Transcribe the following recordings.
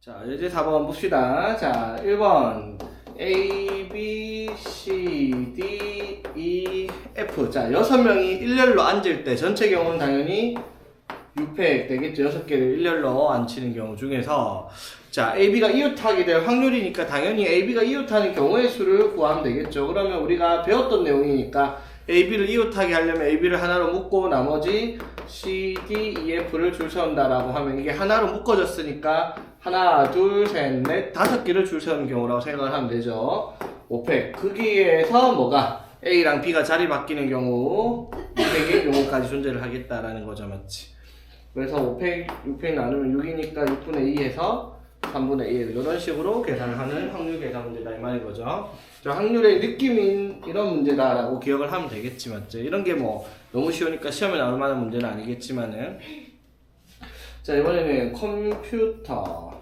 자, 이제 4번 봅시다. 자, 1번 A, B, C, D, E, F. 자, 6명이 일렬로 앉을 때 전체 경우는 당연히 6팩 되겠죠. 6개를 일렬로 앉히는 경우 중에서 자, AB가 이웃하게 될 확률이니까 당연히 AB가 이웃하는 경우의 수를 구하면 되겠죠. 그러면 우리가 배웠던 내용이니까 AB를 이웃하게 하려면 AB를 하나로 묶고 나머지 C, D, E, F를 줄 세운다라고 하면 이게 하나로 묶어졌으니까 하나, 둘, 셋, 넷, 5개를 줄 세우는 경우라고 생각을 하면 되죠. 5팩. 거기에서 뭐가 A랑 B가 자리 바뀌는 경우 6팩의 경우까지 존재를 하겠다라는 거죠. 맞지? 그래서 5팩, 6팩 나누면 6이니까 6분의 2에서 3분의 1 이런 식으로 계산을 하는 확률 계산 문제다 이 말인 거죠. 자, 확률의 느낌인 이런 문제다라고 기억을 하면 되겠지 맞죠? 이런 게 뭐 너무 쉬우니까 시험에 나올 만한 문제는 아니겠지만은 자, 이번에는 컴퓨터.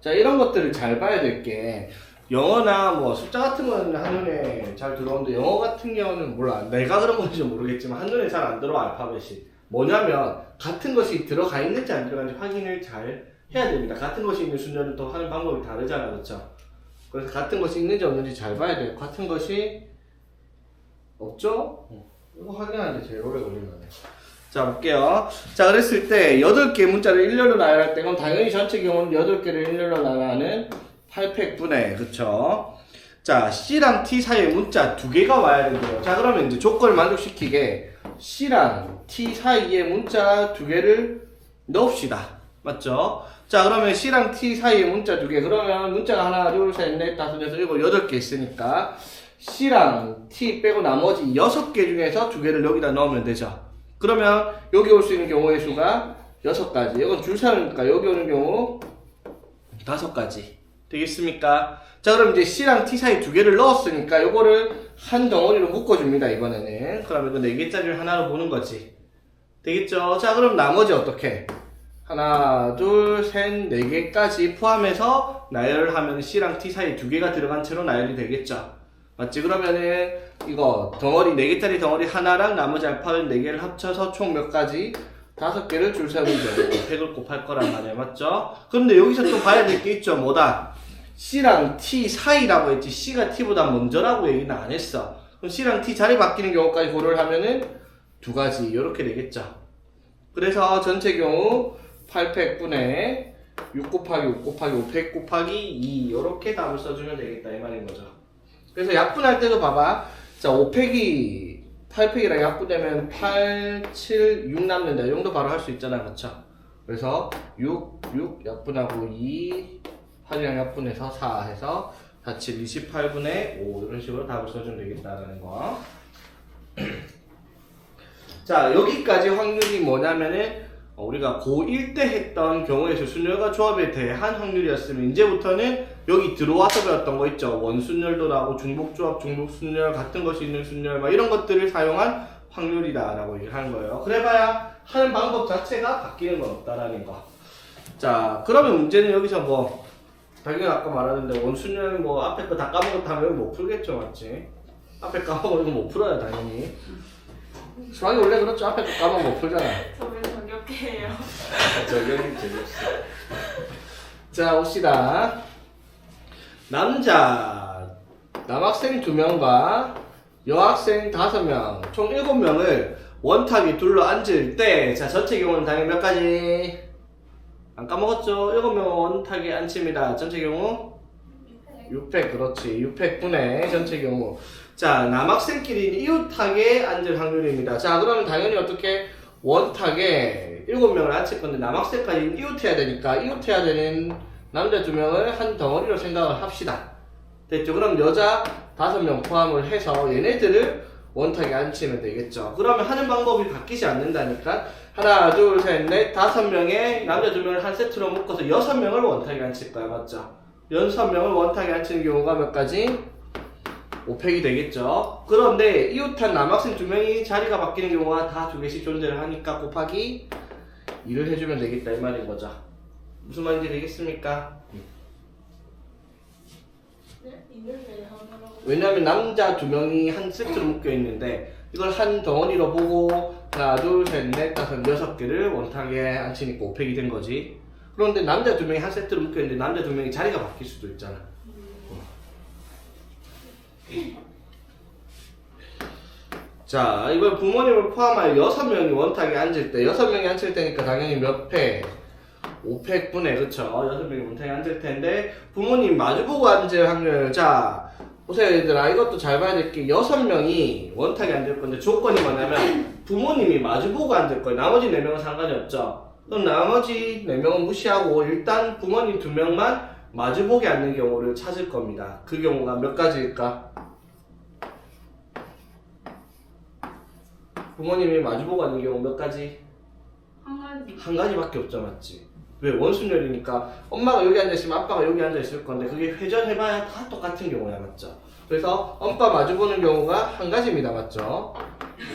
자, 이런 것들을 잘 봐야 될 게 영어나 뭐 숫자 같은 거는 한눈에 잘 들어오는데 영어 같은 경우는 몰라. 내가 그런 건지 모르겠지만 한눈에 잘 안 들어와 알파벳이. 뭐냐면 같은 것이 들어가 있는지 안 들어가는지 확인을 잘 해야 됩니다. 같은 것이 있는 순서는 또 하는 방법이 다르잖아, 그렇죠? 그래서 같은 것이 있는지 없는지 잘 봐야 돼요. 같은 것이 없죠? 이거 확인하는데 제일 오래 걸리는 거네. 자, 볼게요. 자, 그랬을 때 8개 문자를 일렬로 나열할 때 그럼 당연히 전체 경우는 8개를 일렬로 나열하는 8팩분의, 그쵸? 자, C랑 T 사이에 문자 2개가 와야 된대요. 자, 그러면 이제 조건을 만족시키게 C랑 T 사이에 문자 2개를 넣읍시다. 맞죠? 자, 그러면 C랑 T 사이에 문자 2개. 그러면 문자가 하나, 둘, 셋, 넷, 다섯, 여섯, 일곱, 8개 있으니까 C랑 T 빼고 나머지 6개 중에서 2개를 여기다 넣으면 되죠. 그러면 여기 올 수 있는 경우의 수가 6가지. 이건 줄 세우니까 여기 오는 경우 5가지. 되겠습니까? 자, 그럼 이제 C랑 T 사이 2개를 넣었으니까 요거를 한 덩어리로 묶어줍니다, 이번에는. 그러면 그 4개짜리를 하나로 보는 거지. 되겠죠? 자, 그럼 나머지 어떻게? 하나, 둘, 셋, 4개까지 포함해서 나열을 하면 C랑 T 사이 2개가 들어간 채로 나열이 되겠죠? 맞지? 그러면은 이거 덩어리 4개짜리 덩어리 하나랑 나머지 알파벳 4개를 합쳐서 총 몇 가지? 5개를 줄 세우는 경우 100을 곱할 거란 말이에요. 맞죠? 그런데 여기서 또 봐야 될 게 있죠. 뭐다? C랑 T 사이라고 했지 C가 T보다 먼저라고 얘기는 안 했어. 그럼 C랑 T 자리 바뀌는 경우까지 고려를 하면은 2가지 이렇게 되겠죠. 그래서 전체 경우 8팩분의 6 곱하기 5 곱하기 5 100 곱하기 2 이렇게 답을 써주면 되겠다 이 말인 거죠. 그래서 약분할 때도 봐봐. 자, 5팩이 8팩이랑 약분되면 8, 7, 6 남는다. 이 정도 바로 할 수 있잖아. 그쵸? 그래서 6 약분하고 2, 8이랑 약분해서 4 해서 4, 7, 28분의 5 이런 식으로 답을 써주면 되겠다라는 거. 자, 여기까지 확률이 뭐냐면은 우리가 고1 때 했던 경우의 수 순열과 조합에 대한 확률이었으면 이제부터는 여기 들어와서 배웠던 거 있죠. 원순열도 나오고 중복조합, 중복순열, 같은 것이 있는 순열 막 이런 것들을 사용한 확률이다 라고 얘기를 하는 거예요. 그래봐야 하는 방법 자체가 바뀌는 건 없다라는 거. 자, 그러면 문제는 여기서 뭐 당연히 아까 말하는데 원순열 뭐 앞에 거 다 까먹었다면 못 풀겠죠. 맞지? 앞에 까먹은 거 못 풀어요 당연히. 수학이 원래 그렇죠. 앞에 거 까먹으면 못 풀잖아. 저를 정겹게 해요. 적용이 재미없어. 자, 봅시다. 남학생 2명과 여학생 5명, 총 7명을 원탁이 둘러 앉을 때, 자, 전체 경우는 당연히 몇 가지? 안 까먹었죠? 7명 원탁에 앉힙니다. 전체 경우? 6팩, 그렇지. 6팩분의 전체 경우. 자, 남학생끼리 이웃하게 앉을 확률입니다. 자, 그러면 당연히 어떻게? 원탁에 7명을 앉힐 건데 남학생까지 이웃해야 되니까 이웃해야 되는 남자 2명을 한 덩어리로 생각을 합시다. 됐죠? 그럼 여자 5명 포함을 해서 얘네들을 원탁에 앉히면 되겠죠. 그러면 하는 방법이 바뀌지 않는다니까 하나, 둘, 셋, 넷, 5명의 남자 2명을 한 세트로 묶어서 6명을 원탁에 앉힐 거야. 맞죠? 6명을 원탁에 앉히는 경우가 몇 가지? 5팩이 되겠죠. 그런데 이웃한 남학생 2명이 자리가 바뀌는 경우가 다 2개씩 존재를 하니까 곱하기 2를 해주면 되겠다 이 말인 거죠. 무슨 말인지 되겠습니까? 네? 이걸 왜 하나라고? 왜냐하면 남자 2명이 한 세트로 묶여 있는데 이걸 한 덩어리로 보고 하나, 둘, 셋, 넷, 5, 6개를 원탁에 앉히니까 5팩이 된 거지. 그런데 남자 2명이 한 세트로 묶여있는데 남자 2명이 자리가 바뀔 수도 있잖아. 자, 이번 부모님을 포함하여 6명이 원탁에 앉을 때, 6명이 앉을 때니까 당연히 몇 패? 5패분에, 그쵸? 6명이 원탁에 앉을 텐데, 부모님 마주보고 앉을 확률. 자, 보세요, 얘들아. 이것도 잘 봐야 될 게, 6명이 원탁에 앉을 건데, 조건이 뭐냐면, 부모님이 마주보고 앉을 거예요. 나머지 4명은 상관이 없죠? 그럼 나머지 4명은 무시하고, 일단 부모님 2명만 마주보게 앉는 경우를 찾을 겁니다. 그 경우가 몇 가지일까? 부모님이 마주보고 앉는 경우 몇 가지? 한 가지. 한 가지밖에 없죠, 맞지? 왜? 원순열이니까 엄마가 여기 앉아있으면 아빠가 여기 앉아있을 건데 그게 회전해봐야 다 똑같은 경우야, 맞죠? 그래서 엄빠 마주보는 경우가 한 가지입니다, 맞죠?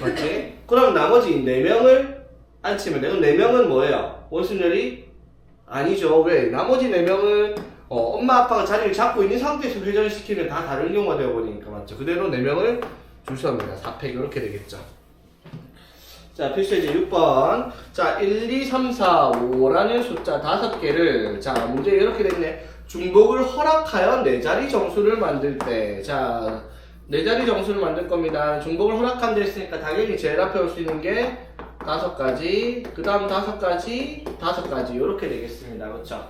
맞지? 그럼 나머지 4명을 앉히면 돼. 그럼 4명은 뭐예요? 원순열이? 아니죠. 왜? 나머지 4명은 엄마 아빠가 자리를 잡고 있는 상태에서 회전을 시키면 다 다른 경우가 되어버리니까, 맞죠? 그대로 4명을 줄 섭니다. 4팩 이렇게 되겠죠. 자, 필수예제 6번. 자, 1, 2, 3, 4, 5라는 숫자 5개를, 자, 문제 이렇게 되겠네. 중복을 허락하여 4자리 정수를 만들 때. 자, 4자리 정수를 만들 겁니다. 중복을 허락한 데 있으니까 당연히 제일 앞에 올 수 있는 게 5가지, 그 다음 5가지, 5가지. 이렇게 되겠습니다. 그렇죠?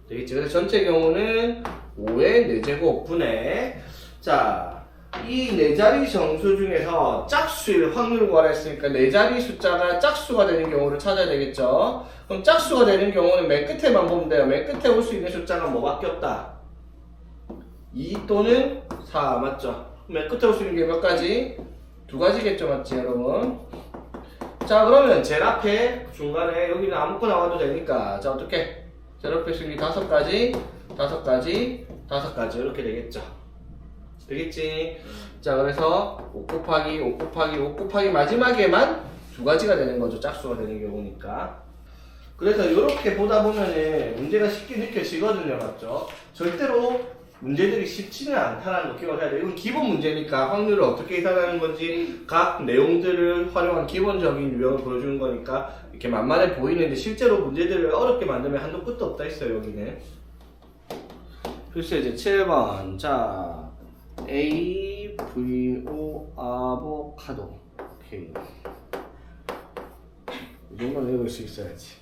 되겠지. 그래서 전체 경우는 5의 4제곱 분의, 자, 이 4자리 정수 중에서 짝수일 확률을 구하랬으니까 4자리 숫자가 짝수가 되는 경우를 찾아야 되겠죠. 그럼 짝수가 되는 경우는 맨 끝에만 보면 돼요. 맨 끝에 올 수 있는 숫자가 뭐밖에 없다? 2 또는 4, 맞죠? 맨 끝에 올 수 있는 게 몇 가지? 2가지겠죠, 맞지 여러분? 자, 그러면 제일 앞에 중간에 여기는 아무거나 나와도 되니까, 자, 어떻게? 제일 앞에 수 있는 게 5가지, 5가지, 5가지 이렇게 되겠죠. 되겠지? 자, 그래서 5 곱하기 5 곱하기 5 곱하기 마지막에만 2가지가 되는 거죠. 짝수가 되는 경우니까. 그래서 이렇게 보다 보면은 문제가 쉽게 느껴지거든요. 맞죠? 절대로 문제들이 쉽지는 않다는 거 기억해야 돼요. 이건 기본 문제니까 확률을 어떻게 계산하는 건지 각 내용들을 활용한 기본적인 유형을 보여주는 거니까 이렇게 만만해 보이는데 실제로 문제들을 어렵게 만들면 한도 끝도 없다 했어요. 여기는. 필수예제 7번. 자, A, V, O, 아보카도. 오케이. 이 정도는 읽을 수 있어야지.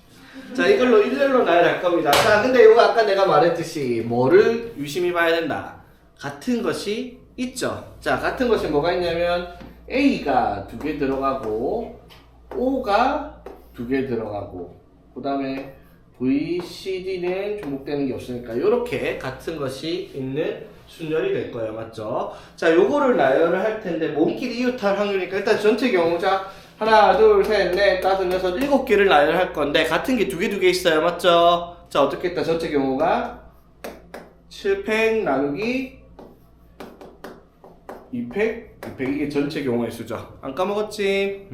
자, 이걸로 일렬로 나열할 겁니다. 자, 근데 이거 아까 내가 말했듯이 뭐를 유심히 봐야 된다? 같은 것이 있죠. 자, 같은 것이 뭐가 있냐면 A가 2개 들어가고 O가 2개 들어가고 그 다음에 V, C, D는 중복되는 게 없으니까 이렇게 같은 것이 있는 순열이 될 거예요. 맞죠? 자, 요거를 나열을 할 텐데 몸끼리 이웃할 확률이니까 일단 전체 경우 자 하나, 둘, 셋, 넷, 다섯, 여섯, 7개를 나열할 건데 같은 게 2개 있어요. 맞죠? 자, 어떻게 했다? 전체 경우가 7팩 나누기 2팩, 2팩 이게 전체 경우의 수죠. 안 까먹었지?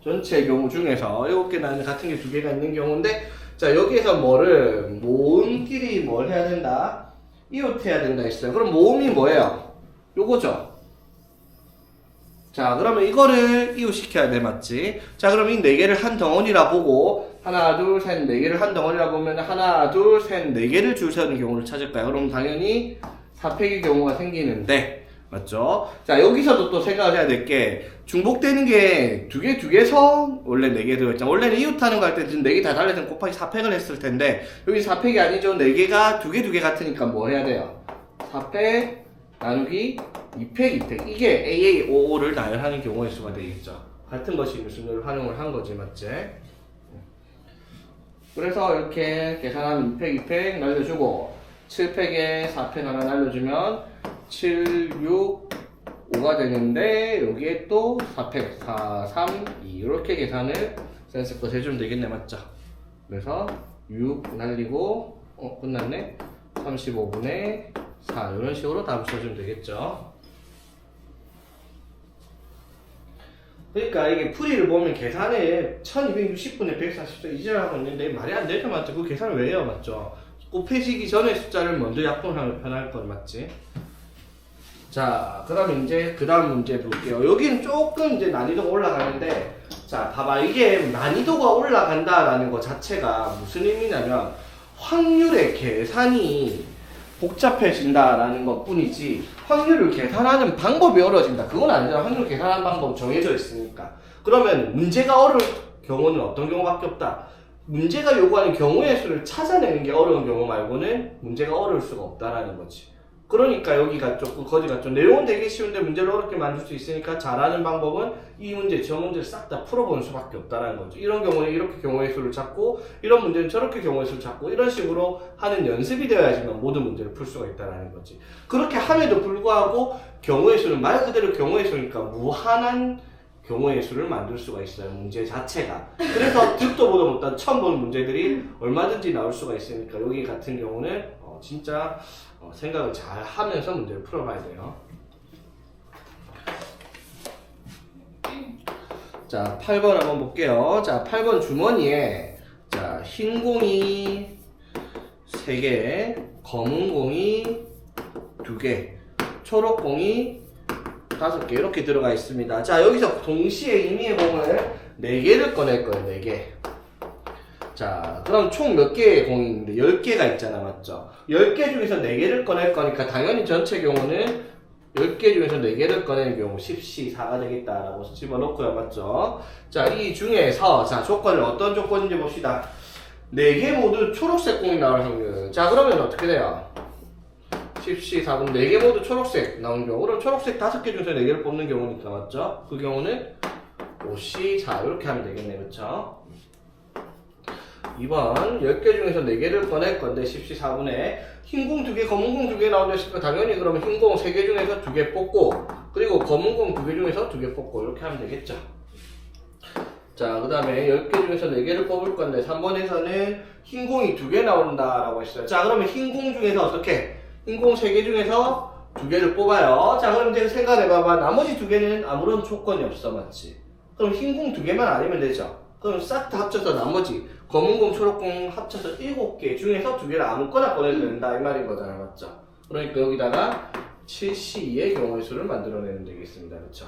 전체 경우 중에서 7개 나누는 같은 게 2개가 있는 경우인데 자, 여기에서 뭐를 모음끼리 뭘 해야 된다? 이웃해야 된다 했어요. 그럼 모음이 뭐예요? 요거죠. 자, 그러면 이거를 이웃시켜야 돼, 맞지? 자, 그럼 이 4개를 한 덩어리라 보고 하나, 둘, 셋, 4개를 한 덩어리라 보면 하나, 둘, 셋, 4개를 줄 세우는 경우를 찾을까요? 그럼 당연히 4팩의 경우가 생기는데 맞죠? 자, 여기서도 또 생각을 해야 될 게 중복되는 게 2개서 원래 4개 들어있잖아. 원래는 이웃하는 거 할 때 지금 4개 다 달려서 곱하기 4팩을 했을 텐데 여기 4팩이 아니죠. 4개가 2개 같으니까 뭐 해야 돼요? 4팩 나누기 2팩 2팩 이게 AAOO를 나열하는 경우의 수가 되겠죠. 같은 것이 있는 순서를 활용을 한 거지, 맞지? 그래서 이렇게 계산하면 2팩 2팩 날려주고 7팩에 4팩 하나 날려주면 7, 6, 5가 되는데 여기에 또 4팩 4, 3, 2 이렇게 계산을 센스껏 해주면 되겠네, 맞죠? 그래서 6 날리고 끝났네. 35분의 4 이런 식으로 답을 써주면 되겠죠. 그러니까 이게 풀이를 보면 계산에 1260분의 140도 이제라고 있는데 말이 안 되죠, 맞죠? 그 계산을 왜 해요, 맞죠? 곱해지기 전에 숫자를 먼저 약분하면 편할 건 맞지? 자, 그 다음 이제 그 다음 문제 볼게요. 여기는 조금 이제 난이도가 올라가는데 자, 봐봐. 이게 난이도가 올라간다라는 것 자체가 무슨 의미냐면 확률의 계산이 복잡해진다라는 것 뿐이지 확률을 계산하는 방법이 어려워진다. 그건 아니잖아. 확률 계산하는 방법은 정해져 있으니까. 그러면 문제가 어려울 경우는 어떤 경우밖에 없다. 문제가 요구하는 경우의 수를 찾아내는 게 어려운 경우 말고는 문제가 어려울 수가 없다라는 거지. 그러니까 여기가 조금 거지가 좀 내용은 되게 쉬운데 문제를 어렵게 만들 수 있으니까 잘하는 방법은 이 문제, 저 문제를 싹 다 풀어보는 수밖에 없다라는 거죠. 이런 경우는 이렇게 경우의 수를 찾고 이런 문제는 저렇게 경우의 수를 찾고 이런 식으로 하는 연습이 되어야지만 모든 문제를 풀 수가 있다라는 거지. 그렇게 함에도 불구하고 경우의 수는 말 그대로 경우의 수니까 무한한 경우의 수를 만들 수가 있어요. 문제 자체가. 그래서 듣도 보도 못한 처음 보는 문제들이 얼마든지 나올 수가 있으니까 여기 같은 경우는 진짜 생각을 잘 하면서 문제를 풀어봐야 돼요. 자, 8번 한번 볼게요. 자, 8번 주머니에 자, 흰 공이 3개, 검은 공이 2개, 초록 공이 5개 이렇게 들어가 있습니다. 자, 여기서 동시에 임의의 공을 4개를 꺼낼 거예요. 4개. 자, 그럼 총 몇 개의 공이 있는데 10개가 있잖아, 맞죠? 10개 중에서 4개를 꺼낼 거니까 당연히 전체 경우는 10개 중에서 4개를 꺼내는 경우 10C4가 되겠다라고 집어넣고요, 맞죠? 자, 이 중에서 자, 조건을 어떤 조건인지 봅시다. 4개 모두 초록색 공이 나올 확률. 자, 그러면 어떻게 돼요? 10C4분 4개 모두 초록색 나오는 경우. 그럼 초록색 5개 중에서 4개를 뽑는 경우니까, 맞죠? 그 경우는 5C4 이렇게 하면 되겠네, 그쵸? 2번 10개 중에서 4개를 꺼낼 건데 10C4분에 흰 공 2개, 검은 공 2개 나온다 했으니까 당연히 그러면 흰 공 3개 중에서 2개 뽑고 그리고 검은 공 2개 중에서 2개 뽑고 이렇게 하면 되겠죠. 자, 그 다음에 10개 중에서 4개를 뽑을 건데 3번에서는 흰 공이 2개 나온다라고 했어요. 자, 그러면 흰 공 중에서 어떻게? 흰 공 3개 중에서 2개를 뽑아요. 자, 그럼 이제 생각해봐봐. 나머지 2개는 아무런 조건이 없어, 맞지? 그럼 흰 공 2개만 아니면 되죠. 그럼 싹 다 합쳐서 나머지 검은 공, 초록 공 합쳐서 7개 중에서 2개를 아무거나 꺼내도 된다 이 말인 거잖아, 맞죠? 그러니까 여기다가 7C2의 경우의 수를 만들어내면 되겠습니다, 그렇죠?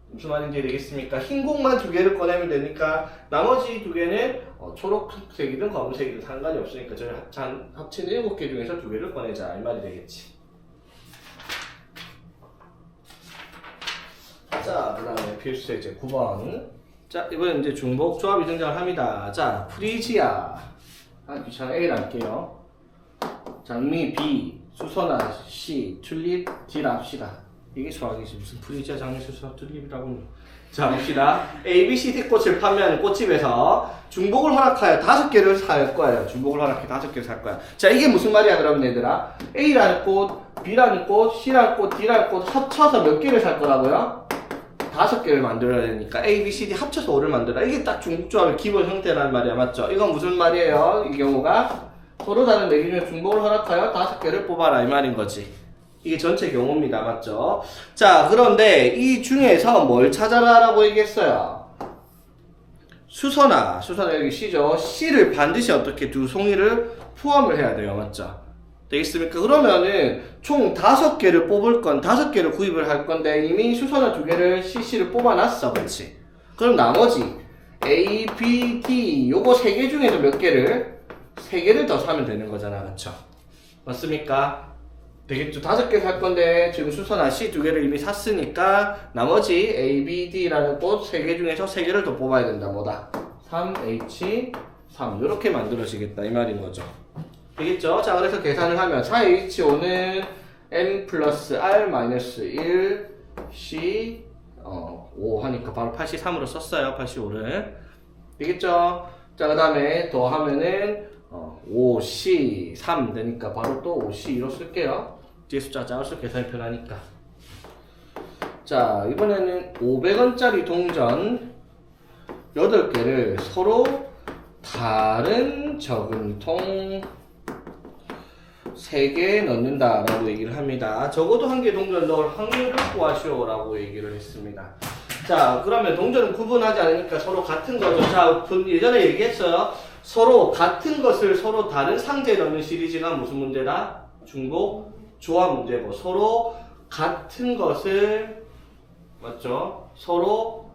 무슨 말인지 되겠습니까? 흰 공만 2개를 꺼내면 되니까 나머지 2개는 초록색이든 검은색이든 상관이 없으니까 저희 합친 7개 중에서 2개를 꺼내자 이 말이 되겠지. 자, 그 다음에 필수 예제 9번. 자, 이번엔 이제 중복 조합이 등장을 합니다. 자, 프리지아. 귀찮아. A를 할게요. 장미 B, 수선화 C, 튤립 D라 합시다. 이게 수학이지. 무슨 프리지아, 장미, 수선화, 튤립이라고. 자, 봅시다. A, B, C, D 꽃을 판매하는 꽃집에서 중복을 허락하여 5개를 살 거예요. 중복을 허락해 5개를 살 거야. 자, 이게 무슨 말이야, 그러면 얘들아? A라는 꽃, B라는 꽃, C라는 꽃, D라는 꽃 합쳐서 몇 개를 살 거라고요? 5개를 만들어야 되니까 A, B, C, D 합쳐서 5를 만들어라. 이게 딱 중복조합의 기본 형태란 말이야, 맞죠? 이건 무슨 말이에요? 이 경우가 서로 다른 4개 중에 중복을 허락하여 5개를 뽑아라 이 말인 거지. 이게 전체 경우입니다, 맞죠? 자, 그런데 이 중에서 뭘 찾아라 라고 얘기했어요? 수선화 여기 C죠. C를 반드시 어떻게 두 송이를 포함을 해야 돼요, 맞죠? 되겠습니까? 그러면은 총 5개를 뽑을 건 5개를 구입을 할 건데 이미 수선화 2개를 CC를 뽑아놨어, 그렇지? 그럼 나머지 A, B, D 요거 3개 중에서 몇 개를? 3개를 더 사면 되는 거잖아, 그렇죠? 맞습니까? 되겠죠? 5개 살 건데 지금 수선화 C 2개를 이미 샀으니까 나머지 A, B, D라는 꽃 3개 중에서 3개를 더 뽑아야 된다. 뭐다? 3H3 이렇게 만들어지겠다 이 말인 거죠. 되겠죠? 자, 그래서 계산을 하면 4H5는 N 플러스 R 마이너스 1 C 5 하니까 바로 83으로 썼어요. 85를. 되겠죠? 자, 그 다음에 더하면은 5C 3 되니까 바로 또 5C2로 쓸게요. 뒤에 숫자 작을수록 계산이 편하니까. 자, 이번에는 500원짜리 동전 8개를 서로 다른 저금통 3개 넣는다 라고 얘기를 합니다. 적어도 1개 동전 넣을 확률을 구하시오 라고 얘기를 했습니다. 자, 그러면 동전은 구분하지 않으니까 서로 같은 거죠. 자, 예전에 얘기했어요. 서로 같은 것을 서로 다른 상자에 넣는 시리즈가 무슨 문제다? 중복 조합 문제고, 서로 같은 것을, 맞죠? 서로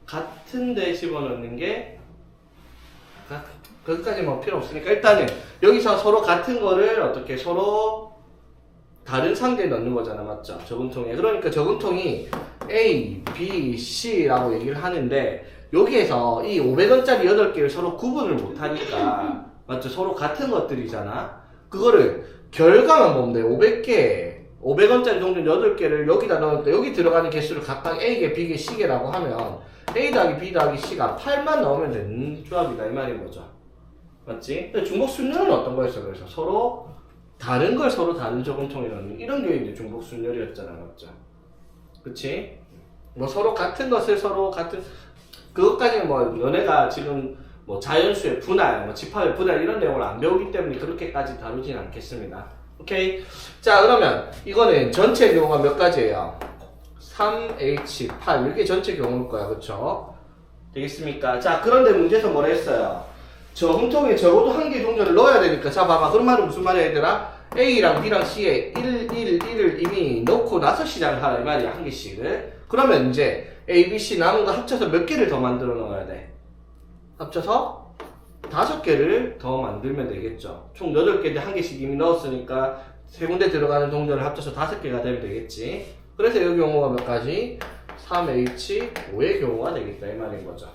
같은 데 집어넣는 게 거기까지 뭐 필요 없으니까 일단은 여기서 서로 같은 거를 어떻게 서로 다른 상자에 넣는 거잖아, 맞죠? 저금통에. 그러니까 저금통이 A, B, C라고 얘기를 하는데 여기에서 이 500원짜리 8개를 서로 구분을 못하니까 맞죠? 서로 같은 것들이잖아. 그거를 결과만 보면 돼. 500개 500원짜리 동전 8개를 여기다 넣으니까 여기 들어가는 개수를 각각 A개, B개, C개라고 하면 A 더하기 B 더하기 C가 8만 나오면 되는 조합이다 이 말인 거죠. 맞지? 근데 중복 순열은 어떤 거였어? 그래서 서로 다른 걸 서로 다른 저금통에 넣는 이런 게 이제 중복 순열이었잖아, 맞죠? 그치? 뭐 서로 같은 것을 서로 같은 그것까지는 뭐 너네가 지금 뭐 자연수의 분할, 뭐 집합의 분할 이런 내용을 안 배우기 때문에 그렇게까지 다루진 않겠습니다. 오케이? 자 그러면 이거는 전체 경우가 몇 가지예요? 3H8 이렇게 전체 경우일 거야, 그쵸? 되겠습니까? 자 그런데 문제에서 뭐라 했어요? 저금통에 적어도 한 개 동전을 넣어야 되니까 자 봐봐 그런 말은 무슨 말이야 얘들아? A랑 B랑 C에 1을 이미 넣고 나서 시작을 하라 이 말이야 한 개씩을. 그러면 이제 A, B, C 남은 거 합쳐서 몇 개를 더 만들어 넣어야 돼? 합쳐서 5개를 더 만들면 되겠죠. 총 8개인데 한 개씩 이미 넣었으니까 세 군데 들어가는 동전을 합쳐서 5개가 되면 되겠지. 그래서 이 경우가 몇 가지? 3H5의 경우가 되겠다 이 말인 거죠.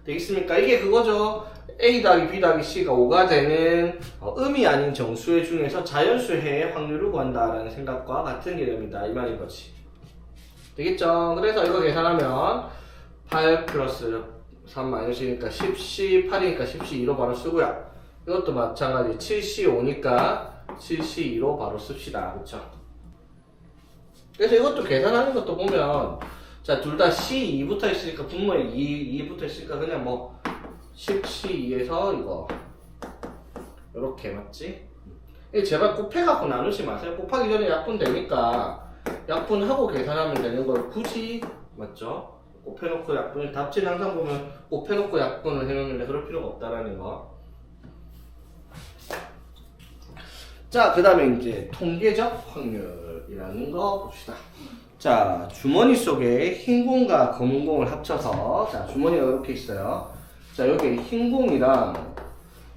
되겠습니까? 이게 그거죠. A 더하기 B 더하기 C가 5가 되는 음이 아닌 정수의 중에서 자연수의 확률을 구한다라는 생각과 같은 개념이다 이 말인 거지. 되겠죠? 그래서 이거 계산하면 8 플러스 3 마이너스니까 10C 8이니까 10C 2로 바로 쓰고요. 이것도 마찬가지 7C 5니까 7C 2로 바로 씁시다. 그쵸? 그래서 이것도 계산하는 것도 보면 자, 둘 다 C 2 붙어 있으니까 분모에 2 붙어 있으니까 그냥 뭐 10C 2에서 이거 요렇게 맞지? 제발 곱해갖고 나누지 마세요. 곱하기 전에 약분 되니까 약분하고 계산하면 되는 걸 굳이 맞죠? 곱해놓고 약분을 답지는 항상 보면 곱해놓고 약분을 해놓는데 그럴 필요가 없다라는 거. 자, 그 다음에 이제 통계적 확률이라는 거 봅시다. 자, 주머니 속에 흰 공과 검은 공을 합쳐서 자, 주머니가 이렇게 있어요. 자, 여기 흰 공이랑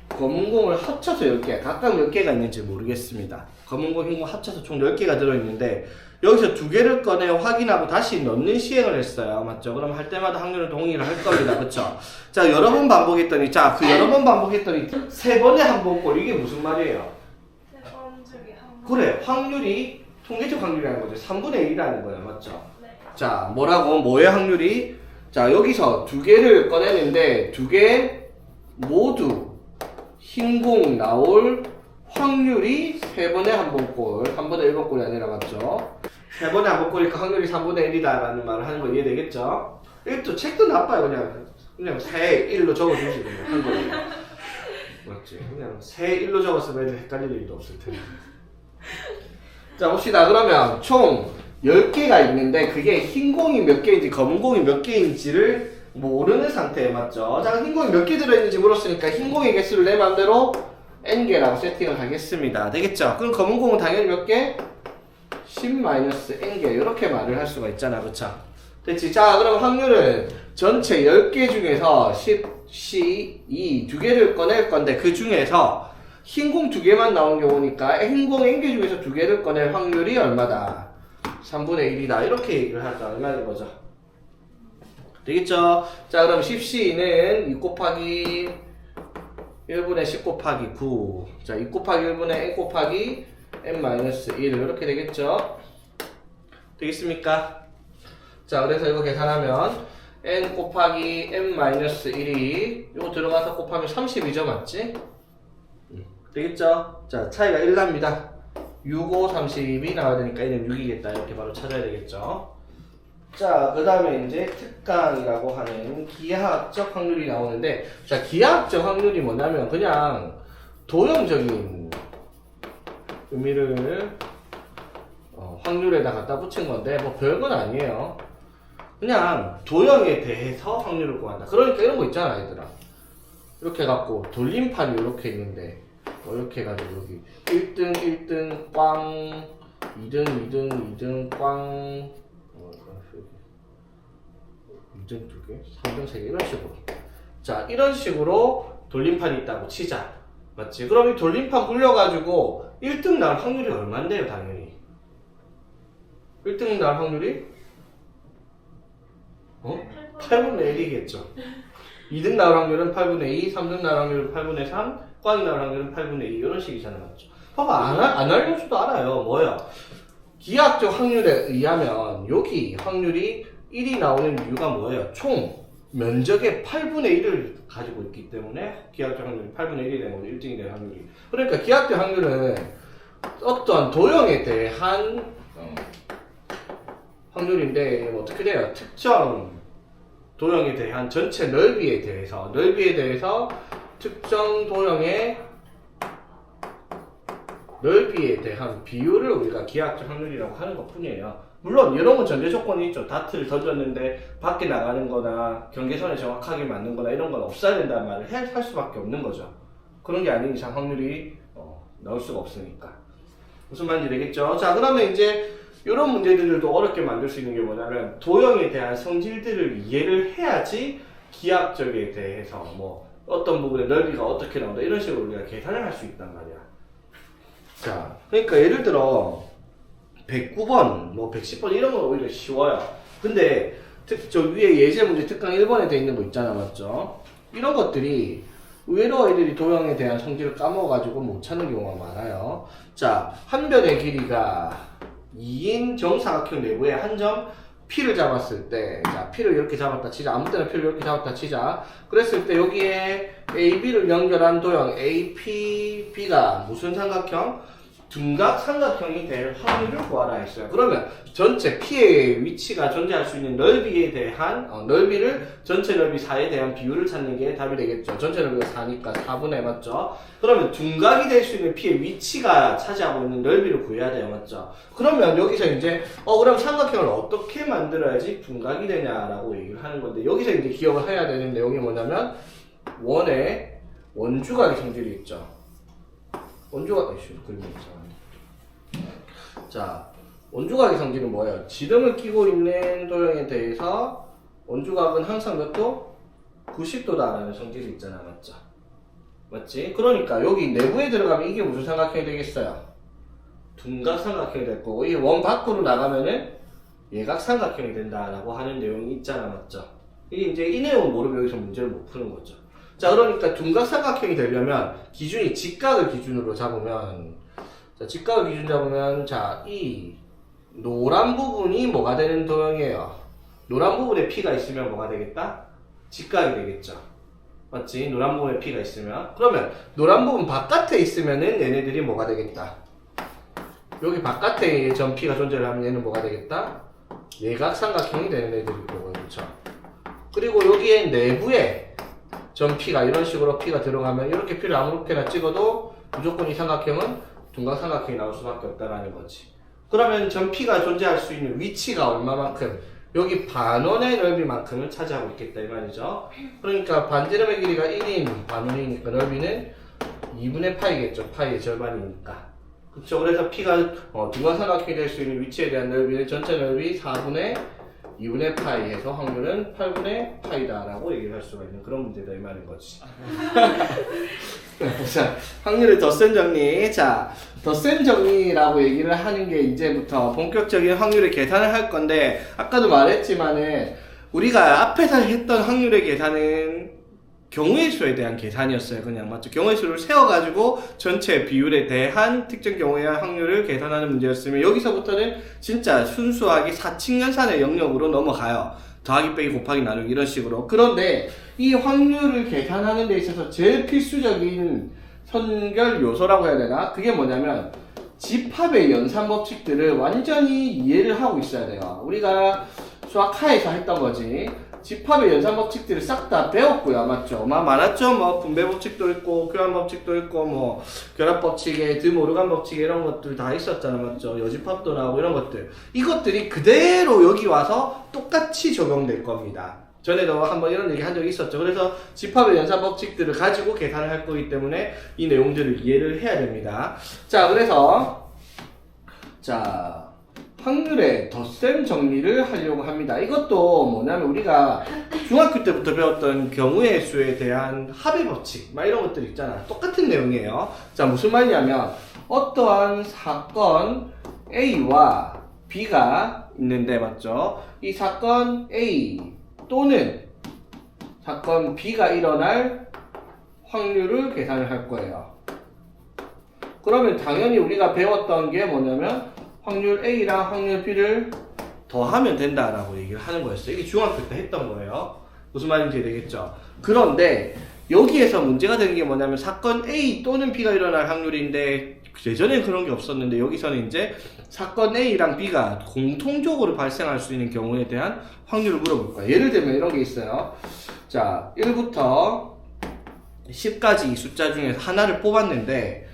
검은 공을 합쳐서 10개, 각각 몇 개가 있는지 모르겠습니다. 검은 공, 흰 공 합쳐서 총 10개가 들어있는데 여기서 2개를 꺼내 확인하고 다시 넣는 시행을 했어요. 맞죠? 그럼 할 때마다 확률은 동일을 할 겁니다. 그쵸? 자, 여러 번 반복했더니 자, 그 여러 번 반복했더니 3번에 한 번 꼴 이게 무슨 말이에요? 3번 중에 한 번. 그래, 확률이 통계적 확률이라는 거죠. 3분의 1이라는 거예요. 맞죠? 네. 자, 뭐라고? 뭐의 확률이? 자, 여기서 2개를 꺼내는데 2개 모두 흰 공 나올 확률이 3번에 한 번 꼴, 3번에 1번 꼴이 아니라 맞죠? 3번에 한 번 꼴이니까 확률이 3분의 1이다 라는 말을 하는 거 이해되겠죠? 이것도 책도 나빠요. 그냥 세 1로 적어주시 그냥 한 거예요. 맞지? 그냥 세 1로 적었으면 애들 헷갈릴 일도 없을 텐데. 자, 봅시다. 그러면 총 10개가 있는데 그게 흰 공이 몇 개인지 검은 공이 몇 개인지를 모르는 상태에 맞죠? 자, 흰 공이 몇 개 들어있는지 물었으니까 흰 공의 개수를 내 맘대로 n개라고 세팅을 하겠습니다. 되겠죠? 그럼 검은 공은 당연히 몇 개? 10-n개 이렇게 말을 할 수가 있잖아. 그쵸? 됐지? 자, 그럼 확률은 전체 10개 중에서 10, C, 2 두 개를 꺼낼 건데 그 중에서 흰 공 2개만 나온 경우니까 흰 공 n개 중에서 2개를 꺼낼 확률이 얼마다? 3분의 1이다. 이렇게 얘기를 하자. 얼마인 거죠? 되겠죠? 자, 그럼 10C는 2 곱하기 1분의 10 곱하기 9. 자, 2 곱하기 1분의 n 곱하기 n-1 이렇게 되겠죠? 되겠습니까? 자, 그래서 이거 계산하면 n 곱하기 n-1이 이거 들어가서 곱하면 32죠, 맞지? 되겠죠? 자, 차이가 1 납니다. 6, 5, 30이 나와야 되니까 n은 6이겠다. 이렇게 바로 찾아야 되겠죠? 자, 그 다음에 이제 특강이라고 하는 기하학적 확률이 나오는데, 자, 기하학적 확률이 뭐냐면 그냥 도형적인 의미를 확률에다 갖다 붙인 건데, 뭐 별건 아니에요. 그냥 도형에 대해서 확률을 구한다. 그러니까 이런 거 있잖아, 얘들아. 이렇게 해갖고 돌림판이 이렇게 있는데, 이렇게 해가지고 여기 1등, 1등, 꽝, 2등, 2등, 2등, 꽝, 2등 2개, 3등 3개 이런 식으로. 자, 이런 식으로 돌림판이 있다고 치자. 맞지? 그럼 이 돌림판 굴려가지고 1등 나올 확률이 얼만데요, 당연히? 1등 나올 확률이? 8분의 1이겠죠. 2등 나올 확률은 8분의 2, 3등 나올 확률은 8분의 3, 꽝이 나올 확률은 8분의 2 이런 식이잖아요, 맞죠? 봐봐, 안 알려줘도 알아요. 뭐야? 기하학적 확률에 의하면 여기 확률이 1이 나오는 이유가 뭐예요? 총 면적의 8분의 1을 가지고 있기 때문에 기하학적 확률이 8분의 1이 되는 거죠. 1등이 될 확률이. 그러니까 기하학적 확률은 어떤 도형에 대한 확률인데 어떻게 돼요? 특정 도형에 대한 전체 넓이에 대해서 특정 도형의 넓이에 대한 비율을 우리가 기하학적 확률이라고 하는 것 뿐이에요. 물론 이런 건 전제 조건이 있죠. 다트를 던졌는데 밖에 나가는 거나 경계선에 정확하게 맞는 거나 이런 건 없어야 된다는 말을 할 수밖에 없는 거죠. 그런 게 아닌 이상 확률이 나올 수가 없으니까. 무슨 말인지 되겠죠? 자, 그러면 이제 이런 문제들도 어렵게 만들 수 있는 게 뭐냐면 도형에 대한 성질들을 이해를 해야지 기하학적에 대해서 뭐 어떤 부분의 넓이가 어떻게 나온다 이런 식으로 우리가 계산을 할 수 있단 말이야. 자, 그러니까 예를 들어 109번, 뭐 110번 이런 건 오히려 쉬워요. 근데 저 위에 예제 문제 특강 1번에 돼 있는 거 있잖아, 맞죠? 이런 것들이 의외로 애들이 도형에 대한 성질을 까먹어가지고 못 찾는 경우가 많아요. 자, 한 변의 길이가 2인 정사각형 내부에 한 점 P를 잡았을 때, 자, P를 이렇게 잡았다 치자. 아무 때나 P를 이렇게 잡았다 치자. 그랬을 때 여기에 AB를 연결한 도형 APB가 무슨 삼각형? 둔각 삼각형이 될 확률을 구하라 했어요. 그러면 전체 P의 위치가 존재할 수 있는 넓이에 대한 넓이를 전체 넓이 4에 대한 비율을 찾는 게 답이 되겠죠. 전체 넓이가 4니까 4분의 맞죠? 그러면 둔각이 될 수 있는 P의 위치가 차지하고 있는 넓이를 구해야 돼요. 맞죠? 그러면 여기서 이제 그럼 삼각형을 어떻게 만들어야지 둔각이 되냐라고 얘기를 하는 건데 여기서 이제 기억을 해야 되는 내용이 뭐냐면 원의 원주각의 성질이 있죠. 원주각, 그림이 이상하네. 자, 원주각의 성질은 뭐예요? 지름을 끼고 있는 도형에 대해서 원주각은 항상 몇 도? 90도다라는 성질이 있잖아, 맞죠? 맞지? 그러니까 여기 내부에 들어가면 이게 무슨 삼각형이 되겠어요? 둔각 삼각형이 될 거고 이 원 밖으로 나가면은 예각 삼각형이 된다라고 하는 내용이 있잖아, 맞죠? 이게 이제 이 내용을 모르면 여기서 문제를 못 푸는 거죠. 자, 그러니까 둔각 삼각형이 되려면 기준이 직각을 기준으로 잡으면, 자, 직각을 기준 잡으면, 자, 이 노란 부분이 뭐가 되는 도형이에요? 노란 부분에 P가 있으면 뭐가 되겠다? 직각이 되겠죠. 맞지? 노란 부분에 P가 있으면. 그러면 노란 부분 바깥에 있으면은 얘네들이 뭐가 되겠다? 여기 바깥에 점 P가 존재를 하면 얘는 뭐가 되겠다? 예각 삼각형이 되는 애들이 거고요. 그렇죠? 그리고 여기에 내부에 점 P가 이런 식으로 P가 들어가면 이렇게 P를 아무렇게나 찍어도 무조건 이 삼각형은 둔각 삼각형이 나올 수밖에 없다라는 거지. 그러면 점 P가 존재할 수 있는 위치가 얼마만큼? 여기 반원의 넓이만큼을 차지하고 있겠다 이 말이죠. 그러니까 반지름의 길이가 1인 반원이니까 넓이는 2분의 파이겠죠. 파이의 절반이니까. 그쵸? 그래서 P가 둔각 삼각형이 될 수 있는 위치에 대한 넓이는 전체 넓이 4분의 2분의 파이 해서 확률은 8분의 파이다라고 얘기를 할 수가 있는 그런 문제다 이 말인 거지. 자, 확률의 덧셈 정리. 자, 덧셈 정리라고 얘기를 하는 게 이제부터 본격적인 확률의 계산을 할 건데 아까도 말했지만은 우리가 앞에서 했던 확률의 계산은 경우의 수에 대한 계산이었어요. 그냥 맞죠? 경우의 수를 세워가지고 전체 비율에 대한 특정 경우의 확률을 계산하는 문제였으면 여기서부터는 진짜 순수하게 사칙연산의 영역으로 넘어가요. 더하기 빼기 곱하기 나누기 이런 식으로. 그런데 이 확률을 계산하는 데 있어서 제일 필수적인 선결 요소라고 해야 되나? 그게 뭐냐면 집합의 연산 법칙들을 완전히 이해를 하고 있어야 돼요. 우리가 수학하에서 했던 거지. 집합의 연산 법칙들을 싹 다 배웠고요. 맞죠? 많았죠? 뭐 분배 법칙도 있고 교환 법칙도 있고 뭐 결합 법칙에 드모르간 법칙 이런 것들 다 있었잖아. 맞죠? 여집합도 나오고 이런 것들. 이것들이 그대로 여기 와서 똑같이 적용될 겁니다. 전에도 한번 이런 얘기 한 적이 있었죠. 그래서 집합의 연산 법칙들을 가지고 계산을 할 거기 때문에 이 내용들을 이해를 해야 됩니다. 자, 그래서 자, 확률의 덧셈 정리를 하려고 합니다. 이것도 뭐냐면 우리가 중학교 때부터 배웠던 경우의 수에 대한 합의 법칙 막 이런 것들 있잖아. 똑같은 내용이에요. 자, 무슨 말이냐면 어떠한 사건 A와 B가 있는데 맞죠? 이 사건 A 또는 사건 B가 일어날 확률을 계산을 할 거예요. 그러면 당연히 우리가 배웠던 게 뭐냐면 확률 A랑 확률 B를 더하면 된다라고 얘기를 하는 거였어요. 이게 중학교 때 했던 거예요. 무슨 말인지 되겠죠? 그런데 여기에서 문제가 되는 게 뭐냐면 사건 A 또는 B가 일어날 확률인데 예전엔 그런 게 없었는데 여기서는 이제 사건 A랑 B가 공통적으로 발생할 수 있는 경우에 대한 확률을 물어볼 거예요. 예를 들면 이런 게 있어요. 자, 1부터 10까지 이 숫자 중에서 하나를 뽑았는데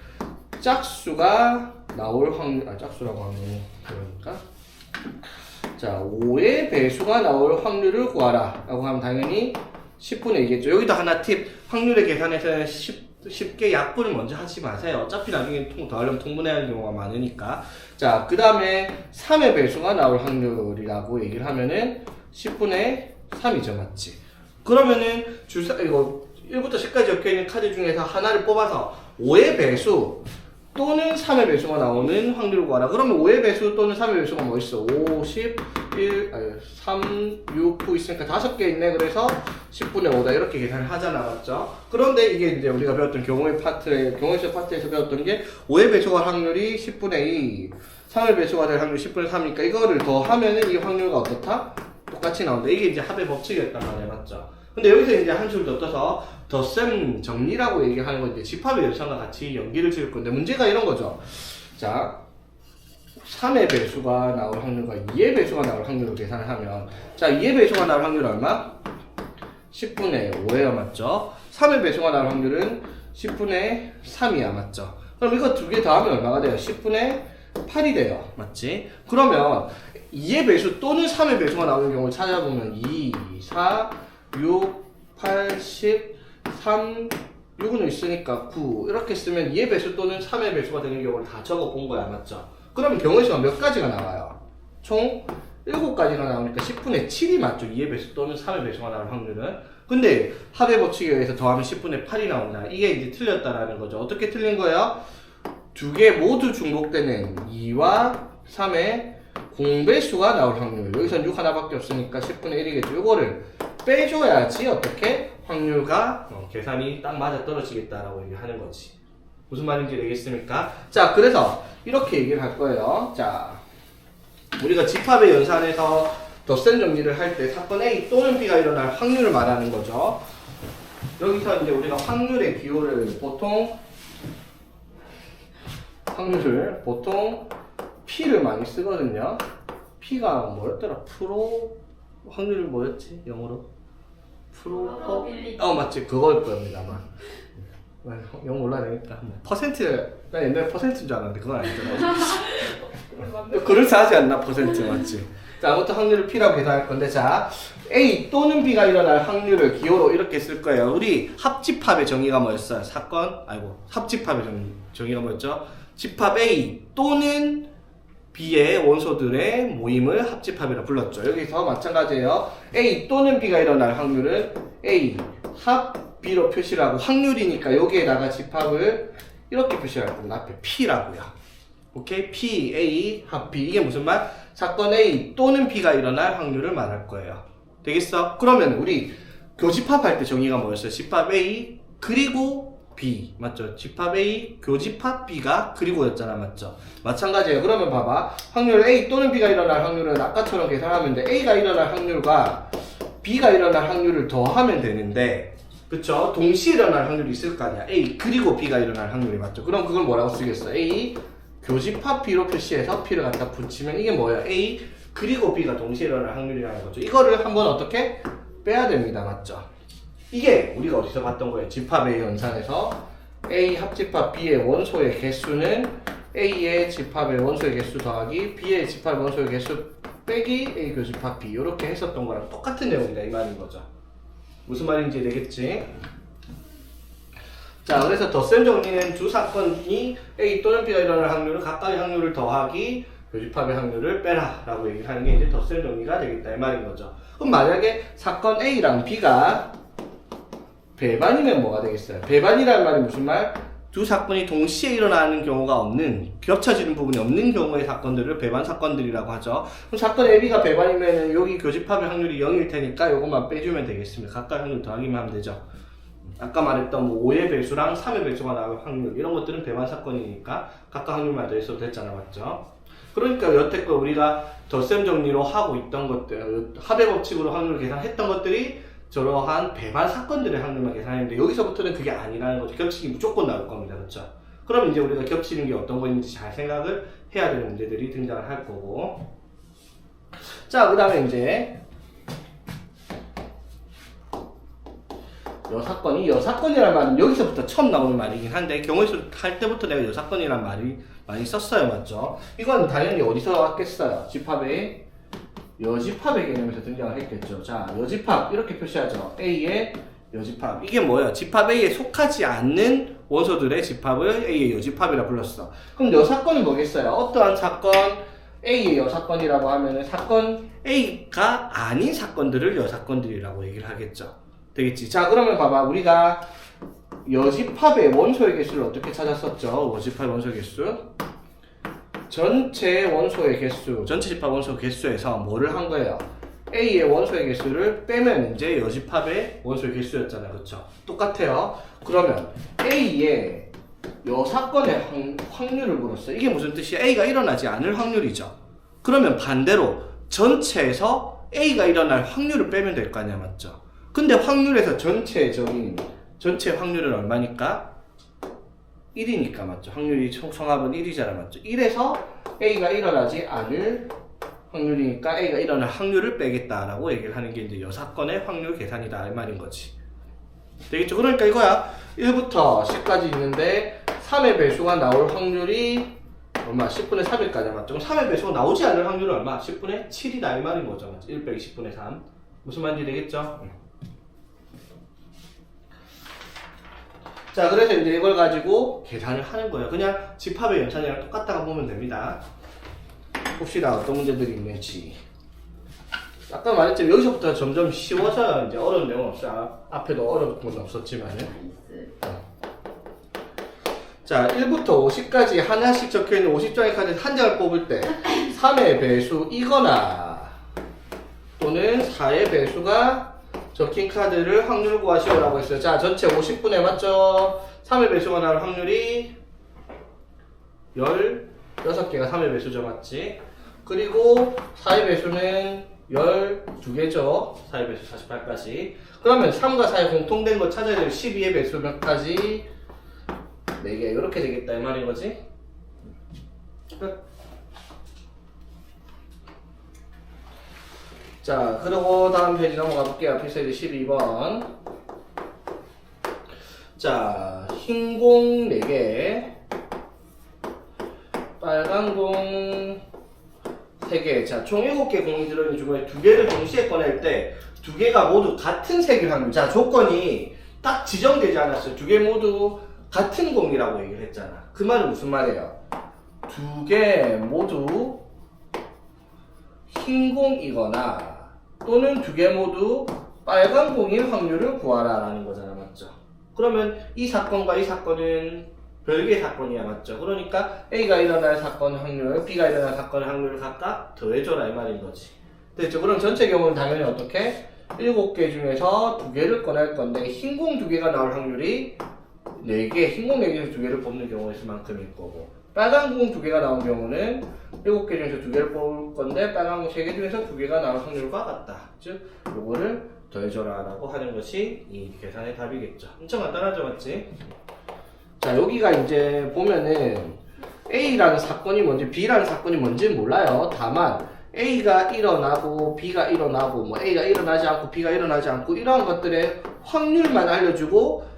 짝수가 나올 확률, 짝수라고 하면 그러니까 자, 5의 배수가 나올 확률을 구하라 라고 하면 당연히 10분의 2겠죠. 여기도 하나 팁, 확률의 계산에서는 쉽게 약분을 먼저 하지 마세요. 어차피 나중에 더하려면 통분해야 하는 경우가 많으니까. 자, 그 다음에 3의 배수가 나올 확률이라고 얘기를 하면은 10분의 3이죠, 맞지? 그러면은 이거 1부터 10까지 적혀있는 카드 중에서 하나를 뽑아서 5의 배수 또는 3의 배수가 나오는 확률을 구하라. 그러면 5의 배수 또는 3의 배수가 뭐 있어? 5, 10, 3, 6, 9 있으니까 5개 있네. 그래서 10분의 5다. 이렇게 계산을 하잖아. 맞죠? 그런데 이게 이제 우리가 배웠던 경우의 파트에서 배웠던 게 5의 배수가 확률이 10분의 2, 3의 배수가 될 확률이 10분의 3이니까 이거를 더하면은 이 확률과 어떻다? 똑같이 나온다. 이게 이제 합의 법칙이었단 말이야. 맞죠? 근데 여기서 이제 한 줄 더 떠서 덧셈 정리라고 얘기하는 건데 집합의 연산과 같이 연기를 지을 건데 문제가 이런 거죠. 자, 3의 배수가 나올 확률과 2의 배수가 나올 확률을 계산을 하면 자, 2의 배수가 나올 확률 얼마? 10분의 5예요. 맞죠? 3의 배수가 나올 확률은 10분의 3이야. 맞죠? 그럼 이거 두 개 더하면 얼마가 돼요? 10분의 8이 돼요. 맞지? 그러면 2의 배수 또는 3의 배수가 나오는 경우를 찾아보면 2, 4, 6, 8, 10, 3, 6은 있으니까 9 이렇게 쓰면 2의 배수 또는 3의 배수가 되는 경우를 다 적어 본 거야. 맞죠? 그러면 경우의 수가 몇 가지가 나와요? 총 7가지가 나오니까 10분의 7이 맞죠? 2의 배수 또는 3의 배수가 나올 확률은. 근데 합의 법칙에 의해서 더하면 10분의 8이 나온다. 이게 이제 틀렸다라는 거죠. 어떻게 틀린 거예요? 두 개 모두 중복되는 2와 3의 공배수가 나올 확률. 여기선 6 하나밖에 없으니까 10분의 1이겠죠. 이거를 빼줘야지 어떻게 확률과 계산이 딱 맞아 떨어지겠다라고 얘기하는 거지. 무슨 말인지 되겠습니까? 자, 그래서 이렇게 얘기를 할 거예요. 자, 우리가 집합의 연산에서 덧셈 정리를 할 때 사건 A 또는 B가 일어날 확률을 말하는 거죠. 여기서 이제 우리가 확률의 기호를 보통 P를 많이 쓰거든요. P가 뭐였더라? 프로 확률이 뭐였지? 영어로? 맞지. 그거일 겁니다 아마. 영어 몰라야 되겠다. 퍼센트, 나 옛날에 퍼센트인 줄 알았는데 그건 아니더라고. 그럴싸하지 않나? 퍼센트 맞지? 자, 아무튼 확률을 P라고 계산할 건데, 자, A 또는 B가 일어날 확률을 기호로 이렇게 쓸 거예요. 우리 합집합의 정의가 뭐였어요? 합집합의 정의가 뭐였죠? 집합 A 또는 B의 원소들의 모임을 합집합이라 불렀죠. 여기서 마찬가지예요. A 또는 B가 일어날 확률은 A 합 B로 표시를 하고 확률이니까 여기에다가 집합을 이렇게 표시할 겁니다. 앞에 P라고요. 오케이? P, A, 합 B. 이게 무슨 말? 사건 A 또는 B가 일어날 확률을 말할 거예요. 되겠어? 그러면 우리 교집합할 때 정의가 뭐였어요? 집합 A 그리고 B. 맞죠? 집합 A, 교집합 B가 그리고였잖아. 맞죠? 마찬가지예요. 그러면 봐봐. 확률 A 또는 B가 일어날 확률은 아까처럼 계산하면 돼. A가 일어날 확률과 B가 일어날 확률을 더하면 되는데, 그쵸? 동시에 일어날 확률이 있을 거 아니야. A 그리고 B가 일어날 확률이 맞죠? 그럼 그걸 뭐라고 쓰겠어? A 교집합 B로 표시해서 P를 갖다 붙이면 이게 뭐예요? A 그리고 B가 동시에 일어날 확률이라는 거죠. 이거를 한번 어떻게 빼야 됩니다. 맞죠? 이게 우리가 어디서 봤던 거예요? 집합의 연산에서 A 합집합 B의 원소의 개수는 A의 집합의 원소의 개수 더하기 B의 집합의 원소의 개수 빼기 A 교집합 B 이렇게 했었던 거랑 똑같은 내용이다 이 말인 거죠. 무슨 말인지 되겠지? 자, 그래서 덧셈 정리는 두 사건이 A 또는 B가 일어날 확률은 각각의 확률을 더하기 교집합의 확률을 빼라 라고 얘기를 하는 게 이제 덧셈 정리가 되겠다 이 말인 거죠. 그럼 만약에 사건 A랑 B가 배반이면 뭐가 되겠어요? 배반이라는 말이 무슨 말? 두 사건이 동시에 일어나는 경우가 없는, 겹쳐지는 부분이 없는 경우의 사건들을 배반 사건들이라고 하죠. 그럼 사건 AB가 배반이면은 여기 교집합의 확률이 0일 테니까 이것만 빼주면 되겠습니다. 각각 확률 더하기만 하면 되죠. 아까 말했던 뭐 5의 배수랑 3의 배수가 나올 확률, 이런 것들은 배반 사건이니까 각각 확률만 더했어도 됐잖아, 맞죠? 그러니까 여태껏 우리가 덧셈 정리로 하고 있던 것들, 합의 법칙으로 확률을 계산했던 것들이 저러한 배반 사건들의 확률만 계산했는데 여기서부터는 그게 아니라는 거죠. 겹치기 무조건 나올 겁니다. 그렇죠? 그럼 이제 우리가 겹치는 게 어떤 거인지 잘 생각을 해야 되는 문제들이 등장을 할 거고. 자, 그 다음에 이제 여사건이라는 말은 여기서부터 처음 나오는 말이긴 한데 경우수 할 때부터 내가 여사건이라는 말이 많이 썼어요. 맞죠? 이건 당연히 어디서 왔겠어요? 집합의 여집합의 개념에서 등장을 했겠죠. 자, 여집합 이렇게 표시하죠. A의 여집합. 이게 뭐예요? 집합 A에 속하지 않는 원소들의 집합을 A의 여집합이라 불렀어. 그럼 여사건은 뭐겠어요? 어떠한 사건 A의 여사건이라고 하면은 사건 A가 아닌 사건들을 여사건들이라고 얘기를 하겠죠. 되겠지? 자, 그러면 봐봐. 우리가 여집합의 원소의 개수를 어떻게 찾았었죠? 여집합의 원소의 개수. 전체 원소의 개수, 전체 집합 원소 개수에서 뭐를 한 거예요? A의 원소의 개수를 빼면 이제 여집합의 원소의 개수였잖아요. 그렇죠? 똑같아요. 그러면 A의 여사건의 확률을 물었어요. 이게 무슨 뜻이야? A가 일어나지 않을 확률이죠. 그러면 반대로 전체에서 A가 일어날 확률을 빼면 될 거 아니야, 맞죠? 근데 확률에서 전체 확률은 얼마니까? 1이니까 맞죠? 확률이 총합은 1이잖아, 맞죠? 1에서 A가 일어나지 않을 확률이니까 A가 일어날 확률을 빼겠다라고 얘기를 하는 게 이제 여사건의 확률 계산이다 이 말인 거지. 되겠죠? 그러니까 이거야. 1부터 10까지 있는데 3의 배수가 나올 확률이 얼마? 10분의 3일까지 맞죠? 그럼 3의 배수가 나오지 않을 확률은 얼마? 10분의 7이다 이 말인 거죠. 맞죠? 1 빼기 10분의 3. 무슨 말인지 되겠죠? 자, 그래서 이제 이걸 가지고 계산을 하는 거예요. 그냥 집합의 연산이랑 똑같다고 보면 됩니다. 봅시다. 어떤 문제들이 있는지. 아까 말했지만 여기서부터 점점 쉬워져요. 이제 어려운 내용은 없어요. 앞에도 어려운 건 없었지만은. 자, 1부터 50까지 하나씩 적혀있는 50장의 카드 한 장을 뽑을 때 3의 배수이거나 또는 4의 배수가 적힌 카드를 확률 구하시오라고 했어요. 자, 전체 50분에 맞죠? 3의 배수가 나올 확률이 16개가 3의 배수죠, 맞지? 그리고 4의 배수는 12개죠. 4의 배수 48까지. 그러면 3과 4의 공통된 거 찾아야 돼요. 12의 배수 몇 가지? 4개. 이렇게 되겠다, 이 말인 거지? 끝. 자, 그리고 다음 페이지 넘어가 볼게요. 필살기 12번. 자, 흰 공 4개, 빨간 공 3개. 자, 총 7개 공이 들어있는 주머니 2개를 동시에 꺼낼 때 2개가 모두 같은 색일 확률. 자, 조건이 딱 지정되지 않았어요. 2개 모두 같은 공이라고 얘기를 했잖아. 그 말은 무슨 말이에요? 2개 모두 흰 공이거나 또는 2개 모두 빨간 공일 확률을 구하라 라는 거잖아, 맞죠? 그러면 이 사건과 이 사건은 별개의 사건이야, 맞죠? 그러니까 A가 일어날 사건 확률, B가 일어날 사건 확률을 각각 더해줘라 이 말인 거지. 됐죠? 그럼 전체 경우는 당연히 어떻게? 7개 중에서 2개를 꺼낼 건데 흰 공 2개가 나올 확률이 4개, 흰 공 4개에서 2개를 뽑는 경우일 만큼일 거고 빨간 공 2개가 나온 경우는 7개 중에서 2개를 뽑을 건데 빨간 공 3개 중에서 2개가 나올 확률과 같다. 즉, 요거를 더해줘라 라고 하는 것이 이 계산의 답이겠죠. 엄청 간단하죠, 맞지? 자, 여기가 이제 보면은 A라는 사건이 뭔지 B라는 사건이 뭔지는 몰라요. 다만 A가 일어나고 B가 일어나고 뭐 A가 일어나지 않고 B가 일어나지 않고 이러한 것들의 확률만 알려주고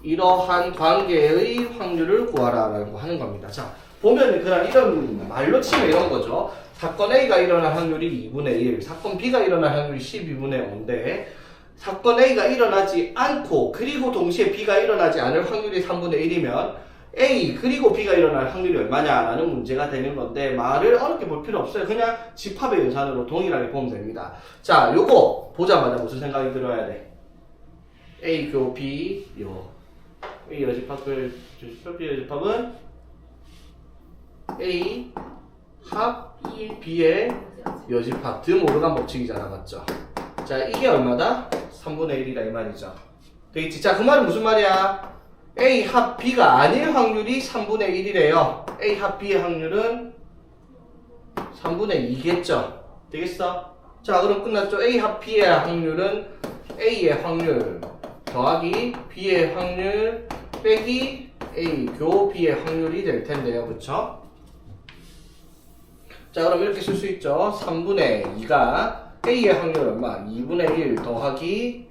이러한 관계의 확률을 구하라 라고 하는 겁니다. 자, 보면은 그냥 이런 말로 치면 이런 거죠. 사건 A가 일어날 확률이 2분의 1, 사건 B가 일어날 확률이 12분의 5인데 사건 A가 일어나지 않고 그리고 동시에 B가 일어나지 않을 확률이 3분의 1이면 A 그리고 B가 일어날 확률이 얼마냐라는 문제가 되는 건데 말을 어렵게 볼 필요 없어요. 그냥 집합의 연산으로 동일하게 보면 됩니다. 자, 요거 보자마자 무슨 생각이 들어야 돼? A 교 B 요 A 여집합 B의 여집합은 A 합 B의 여집합 드모르간 법칙이잖아, 맞죠? 자, 이게 얼마다? 3분의 1이다 이 말이죠. 되겠지? 자, 그 말은 무슨 말이야? A 합 B가 아닐 확률이 3분의 1이래요. A 합 B의 확률은 3분의 2겠죠? 되겠어? 자, 그럼 끝났죠? A 합 B의 확률은 A의 확률 더하기 B의 확률 빼기 A 교 B의 확률이 될 텐데요. 그쵸? 자, 그럼 이렇게 쓸 수 있죠? 3분의 2가 A의 확률 얼마? 2분의 1 더하기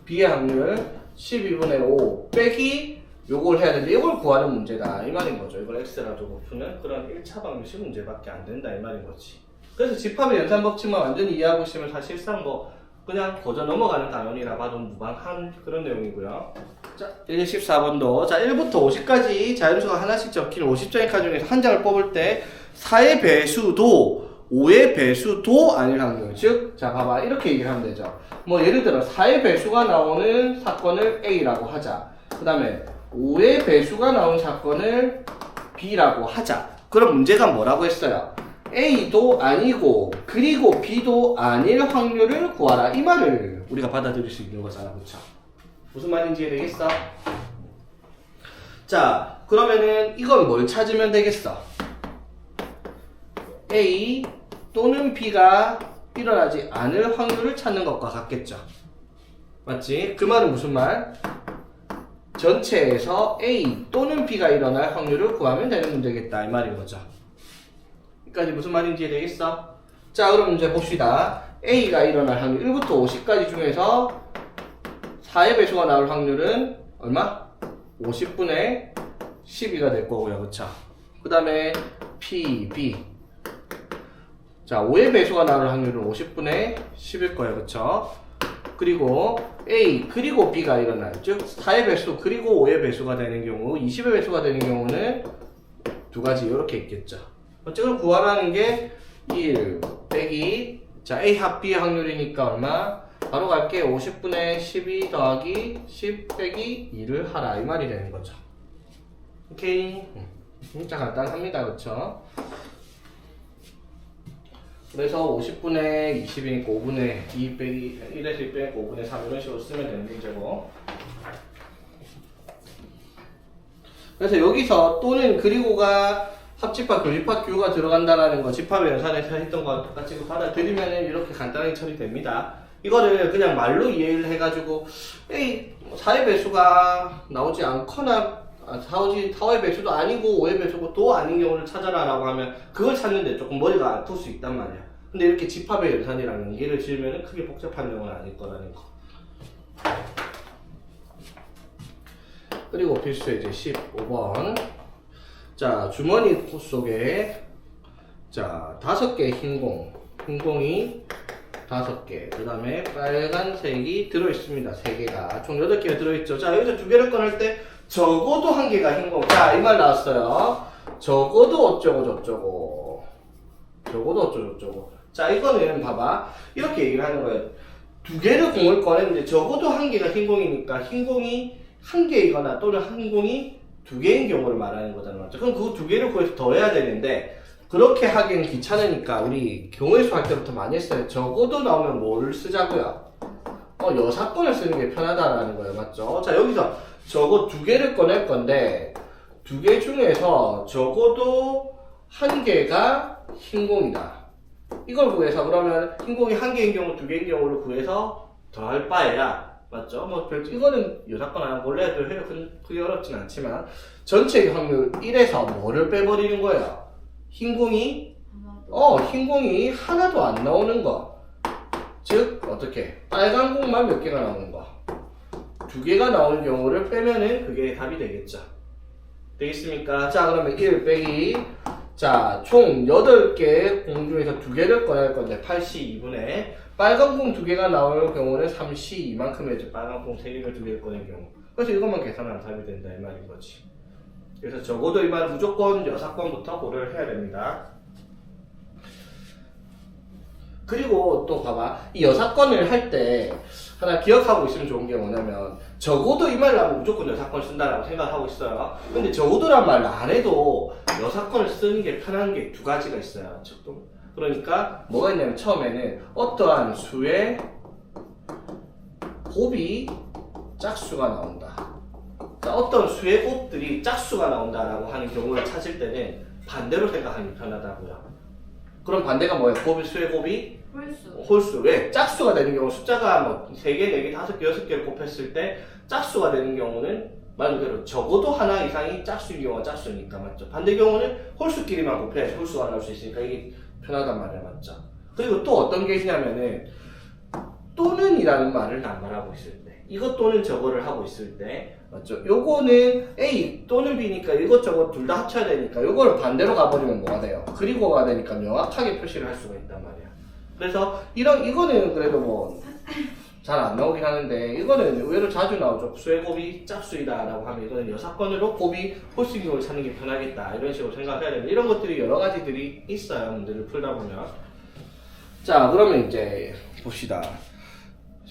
B의 확률 12분의 5 빼기 요걸 해야 되는데 이걸 구하는 문제다 이 말인 거죠. 이걸 x라 두고 푸는 그런 1차 방정식 문제밖에 안 된다 이 말인 거지. 그래서 집합의 연산 법칙만 완전히 이해하고 있으면 사실상 뭐 그냥 거저 넘어가는 단원이라 봐도 무방한 그런 내용이고요. 자, 14번도 자 1부터 50까지 자연수가 하나씩 적힌 50장의 중에서 한 장을 뽑을 때 4의 배수도 5의 배수도 아닐 확률. 즉, 자, 봐봐. 이렇게 얘기를 하면 되죠. 뭐, 예를 들어, 4의 배수가 나오는 사건을 A라고 하자. 그 다음에, 5의 배수가 나온 사건을 B라고 하자. 그럼 문제가 뭐라고 했어요? A도 아니고, 그리고 B도 아닐 확률을 구하라. 이 말을 우리가 받아들일 수 있는 거잖아. 그쵸? 무슨 말인지 이해되겠어? 자, 그러면은, 이건 뭘 찾으면 되겠어? A 또는 B가 일어나지 않을 확률을 찾는 것과 같겠죠. 맞지? 그 말은 무슨 말? 전체에서 A 또는 B가 일어날 확률을 구하면 되는 문제겠다 이 말인 거죠. 여기까지 무슨 말인지 되겠어? 자, 그럼 이제 봅시다. A가 일어날 확률 1부터 50까지 중에서 4의 배수가 나올 확률은 얼마? 50분의 12가 될 거고요. 그쵸? 그 다음에 P, B 자, 5의 배수가 나올 확률은 50분의 10일 거예요. 그쵸? 그리고 A 그리고 B가 일어날 즉 4의 배수 그리고 5의 배수가 되는 경우 20의 배수가 되는 경우는 두 가지 이렇게 있겠죠. 어쨌든 구하라는 게 1 빼기 자 A 합 B의 확률이니까 얼마? 바로 갈게 50분의 12 더하기 10 빼기 2를 하라 이 말이 되는 거죠. 오케이? 진짜 간단합니다. 그쵸? 그래서 50분의 20이니까 5분의 2 빼기 1에서 2 빼기 5분의 3 이런 식으로 쓰면 되는 문제고. 그래서 여기서 또는 그리고가 합집합, 교집합, 규가 들어간다라는 거 집합의 연산에서 했던 거 똑같이 받아들이면 이렇게 간단하게 처리됩니다. 이거를 그냥 말로 이해를 해가지고 에이 4의 배수가 나오지 않거나 4의 배수도 아니고 5의 배수고 또 아닌 경우를 찾아라 라고 하면 그걸 찾는데 조금 머리가 아플 수 있단 말이야. 근데 이렇게 집합의 연산이랑 연계를 지으면 크게 복잡한 내용은 아닐 거라는 거. 그리고 필수 이제 15번 자 주머니 속에 자 5개 흰공이 5개 그 다음에 빨간색이 들어있습니다. 3개가 총 8개가 들어있죠. 자 여기서 2개를 꺼낼 때 적어도 1개가 흰공. 자, 이 말 나왔어요. 적어도 어쩌고 저쩌고. 적어도 어쩌고 저쩌고. 자, 이거는 봐봐. 이렇게 얘기를 하는 거예요. 2개를 공을 꺼냈는데 적어도 1개가 흰공이니까 흰공이 1개이거나 또는 흰공이 2개인 경우를 말하는 거잖아. 맞죠? 그럼 그 2개를 구해서 더해야 되는데 그렇게 하기엔 귀찮으니까 우리 경우의 수 할 때부터 많이 했어요. 적어도 나오면 뭘 쓰자고요? 여사건을 쓰는 게 편하다라는 거예요. 맞죠? 자, 여기서 적어 2개를 꺼낼 건데 2개 중에서 적어도 1개가 흰공이다. 이걸 구해서 그러면 흰공이 1개인 경우 2개인 경우를 구해서 더할 바에야 맞죠? 뭐 이거는 여사건 안 하고 원래 해도 크게 어렵진 않지만 전체 확률 1에서 뭐를 빼버리는 거예요? 흰공이 흰공이 하나도 안 나오는 거. 즉 어떻게? 빨간 공만 몇 개가 나오는 거. 2개가 나오는 경우를 빼면은 그게 답이 되겠죠. 되겠습니까? 자, 그러면 1 빼기 자, 총 8개 공 중에서 2개를 꺼낼 건데 82분의 빨간 공 2개가 나올 경우는 32만큼이죠. 빨간 공 3개를 2개를 꺼낸 경우. 그래서 이것만 계산하면 답이 된다 이 말인 거지. 그래서 적어도 이 말은 무조건 여사건부터 고려를 해야 됩니다. 그리고 또 봐봐, 이 여사건을 할 때 하나 기억하고 있으면 좋은 게 뭐냐면 적어도 이 말을 하면 무조건 여사건을 쓴다라고 생각하고 있어요. 근데 적어도란 말을 안 해도 여사건을 쓰는 게 편한 게 두 가지가 있어요. 그러니까 뭐가 있냐면 처음에는 어떠한 수의 곱이 짝수가 나온다. 자, 어떤 수의 곱들이 짝수가 나온다라고 하는 경우를 찾을 때는 반대로 생각하는 게 편하다고요. 그럼 반대가 뭐예요? 수의 곱이? 홀수. 왜? 짝수가 되는 경우 숫자가 뭐 3개, 4개, 5개, 6개를 곱했을 때 짝수가 되는 경우는 말 그대로 적어도 하나 이상이 짝수인 경우가 짝수니까 맞죠? 반대 경우는 홀수끼리만 곱해야지 홀수가 나올 수 있으니까 이게 편하단 말이야 맞죠? 그리고 또 어떤 게 있냐면은 또는 이라는 말을 안 말하고 있을 때 이것 또는 저거를 하고 있을 때 맞죠? 요거는 A 또는 B니까 이것저것 둘 다 합쳐야 되니까 요거를 반대로 가버리면 뭐가 돼요? 그리고 가야 되니까 명확하게 표시를 할 수가 있단 말이야. 그래서 이거는 그래도 뭐 잘 안 나오긴 하는데 이거는 의외로 자주 나오죠. 수의 곱이 짝수이다 라고 하면 이거는 여사건으로 곱이 홀수인 경우를 찾는 게 편하겠다 이런 식으로 생각해야 됩니다. 이런 것들이 여러 가지들이 있어요. 문제를 풀다 보면. 자 그러면 이제 봅시다.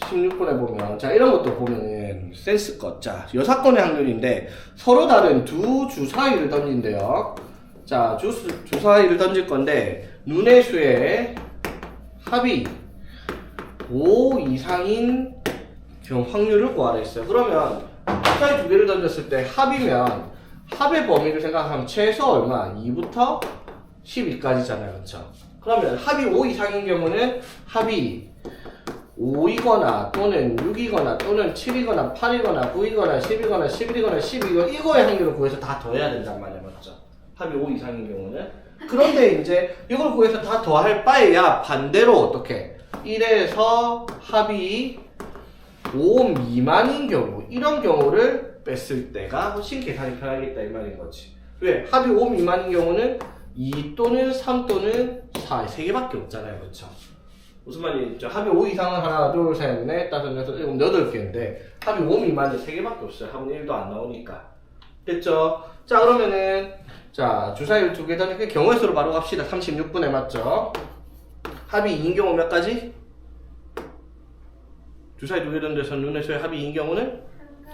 16번에 보면 자 이런 것도 보면은 센스껏 자 여사건의 확률인데 서로 다른 두 주사위를 던진대요. 자 주사위를 던질 건데 눈의 수의 합이 5 이상인 경우 확률을 구하라 했어요. 그러면 주사위 두 개를 던졌을 때 합이면 합의 범위를 생각하면 최소 얼마? 2부터 12까지잖아요. 그렇죠? 그러면 합이 5 이상인 경우는 합이 5이거나 또는 6이거나 또는 7이거나 8이거나 9이거나 10이거나 11이거나 12이거나 이거의 확률을 구해서 다 더해야 된단 말이야. 맞죠? 합이 5 이상인 경우는. 그런데 이제 이걸 구해서 다 더할 바에야 반대로 어떻게 1에서 합이 5 미만인 경우 이런 경우를 뺐을 때가 훨씬 계산이 편하겠다 이 말인 거지. 왜? 합이 5 미만인 경우는 2 또는 3 또는 4 세 개밖에 없잖아요. 그렇죠? 무슨 말이죠? 합이 5 이상은 하나, 둘, 셋, 넷, 다섯, 여섯, 일곱, 8개인데 합이 5 미만이 3개밖에 없어요. 합은 1도 안 나오니까. 됐죠? 자 그러면은 자 주사위를 2개 던지니까 경우의 수로 바로 갑시다. 36분에 맞죠? 합이 2인 경우 몇 가지? 주사위 2개 던져서 눈의 수의 합이 2인 경우는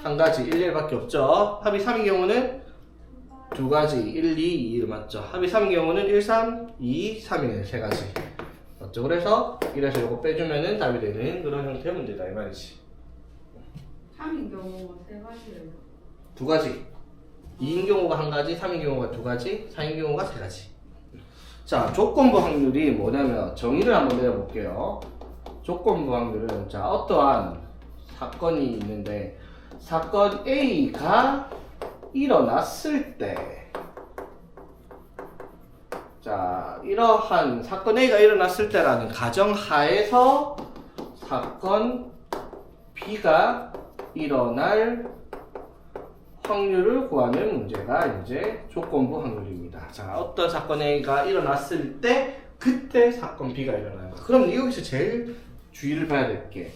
한 가지, 1, 1밖에 없죠? 합이 3인 경우는 두 가지, 1, 2, 2 맞죠? 합이 3인 경우는 1, 3, 2, 3이네 세 가지. 맞죠? 그래서 이래서 이거 빼주면은 답이 되는 그런 형태의 문제다 이 말이지. 3인 경우 세 가지래요. 두 가지. 2인 경우가 한 가지, 3인 경우가 두 가지, 4인 경우가 세 가지. 자, 조건부 확률이 뭐냐면 정의를 한번 내려볼게요. 조건부 확률은 자 어떠한 사건이 있는데 사건 A가 일어났을 때 자, 이러한 사건 A가 일어났을 때라는 가정하에서 사건 B가 일어날 확률을 구하는 문제가 이제 조건부 확률입니다. 자, 어떤 사건 A가 일어났을 때 그때 사건 B가 일어나는 거. 그럼 여기서 제일 주의를 봐야 될 게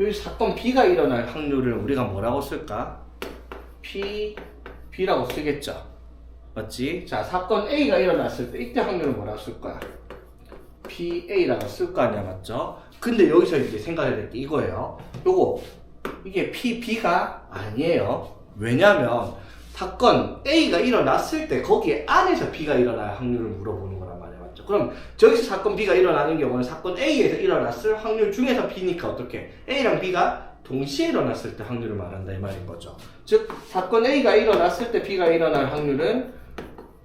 여기 사건 B가 일어날 확률을 우리가 뭐라고 쓸까? B라고 쓰겠죠. 맞지? 자, 사건 A가 일어났을 때 이때 확률은 뭐라고 쓸 거야? PA라고 쓸 거 아니야, 맞죠? 근데 여기서 이제 생각해야 될 게 이거예요. 이게 PB가 아니에요. 왜냐면 사건 A가 일어났을 때 거기에 안에서 B가 일어날 확률을 물어보는 거란 말이야, 맞죠? 그럼 저기서 사건 B가 일어나는 경우는 사건 A에서 일어났을 확률 중에서 B니까 어떻게? A랑 B가 동시에 일어났을 때 확률을 말한다 이 말인 거죠. 즉 사건 A가 일어났을 때 B가 일어날 확률은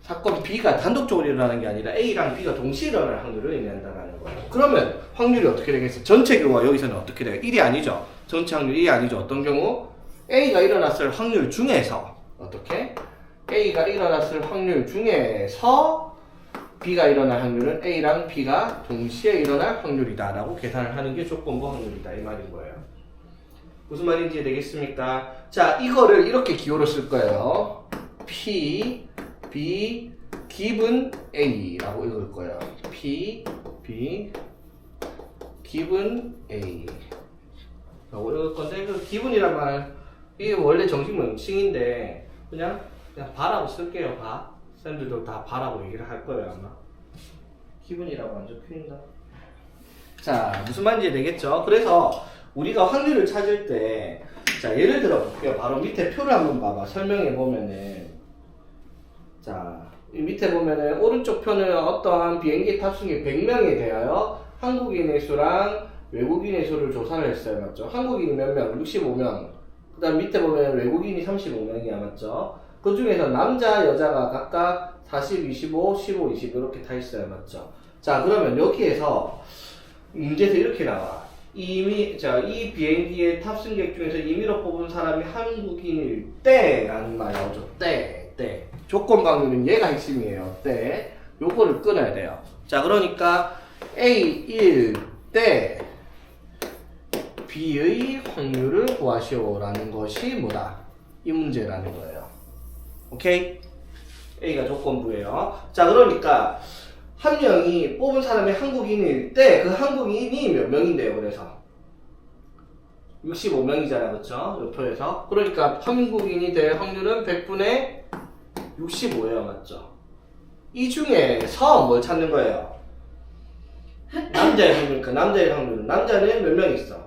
사건 B가 단독적으로 일어나는 게 아니라 A랑 B가 동시에 일어날 확률을 의미한다는 거예요. 그러면 확률이 어떻게 되겠어요? 전체 경우가 여기서는 어떻게 돼요? 1이 아니죠. 전체 확률 1이 아니죠. 어떤 경우? A가 일어났을 확률 중에서 어떻게? A가 일어났을 확률 중에서 B가 일어날 확률은 A랑 B가 동시에 일어날 확률이다 라고 계산을 하는 게 조건부 확률이다 이 말인 거예요. 무슨 말인지 되겠습니까? 자, 이거를 이렇게 기호로 쓸 거예요. P, B, given A라고 읽을 거예요. P, B, given A 라고 읽을 건데 그 given이란 말 이게 원래 정식 명칭인데 그냥 바라고 쓸게요. 바. 쌤들도 다 바라고 얘기를 할 거예요 아마. 기분이라고 안 적혀있나? 자, 무슨 말인지 되겠죠? 그래서 우리가 확률을 찾을 때, 자, 예를 들어 볼게요. 바로 밑에 표를 한번 봐봐. 설명해 보면은, 자, 이 밑에 보면은 오른쪽 표는 어떠한 비행기 탑승객 100명에 대하여 한국인의 수랑 외국인의 수를 조사를 했어요. 맞죠? 한국인이 몇 명? 65명. 그 다음 밑에 보면 외국인이 35명이야. 맞죠? 그 중에서 남자, 여자가 각각 40, 25, 15, 20 이렇게 다 있어요. 맞죠? 자, 그러면 여기에서 문제에서 이렇게 나와. 이 비행기의 탑승객 중에서 임의로 뽑은 사람이 한국인일 때라는 말이 나오죠. 때. 조건 방문은 얘가 핵심이에요. 때. 요거를 끊어야 돼요. 자, 그러니까 A일 때 B의 확률을 구하시오라는 것이 뭐다? 이 문제라는 거예요. 오케이? A가 조건부예요. 자, 그러니까 한 명이 뽑은 사람이 한국인일 때 그 한국인이 몇 명인데요. 그래서 65명이잖아. 그쵸? 이 표에서. 그러니까 한국인이 될 확률은 100분의 65예요. 맞죠? 이 중에서 뭘 찾는 거예요? 남자의 확률이니까 남자의 확률은 남자는 몇 명 있어?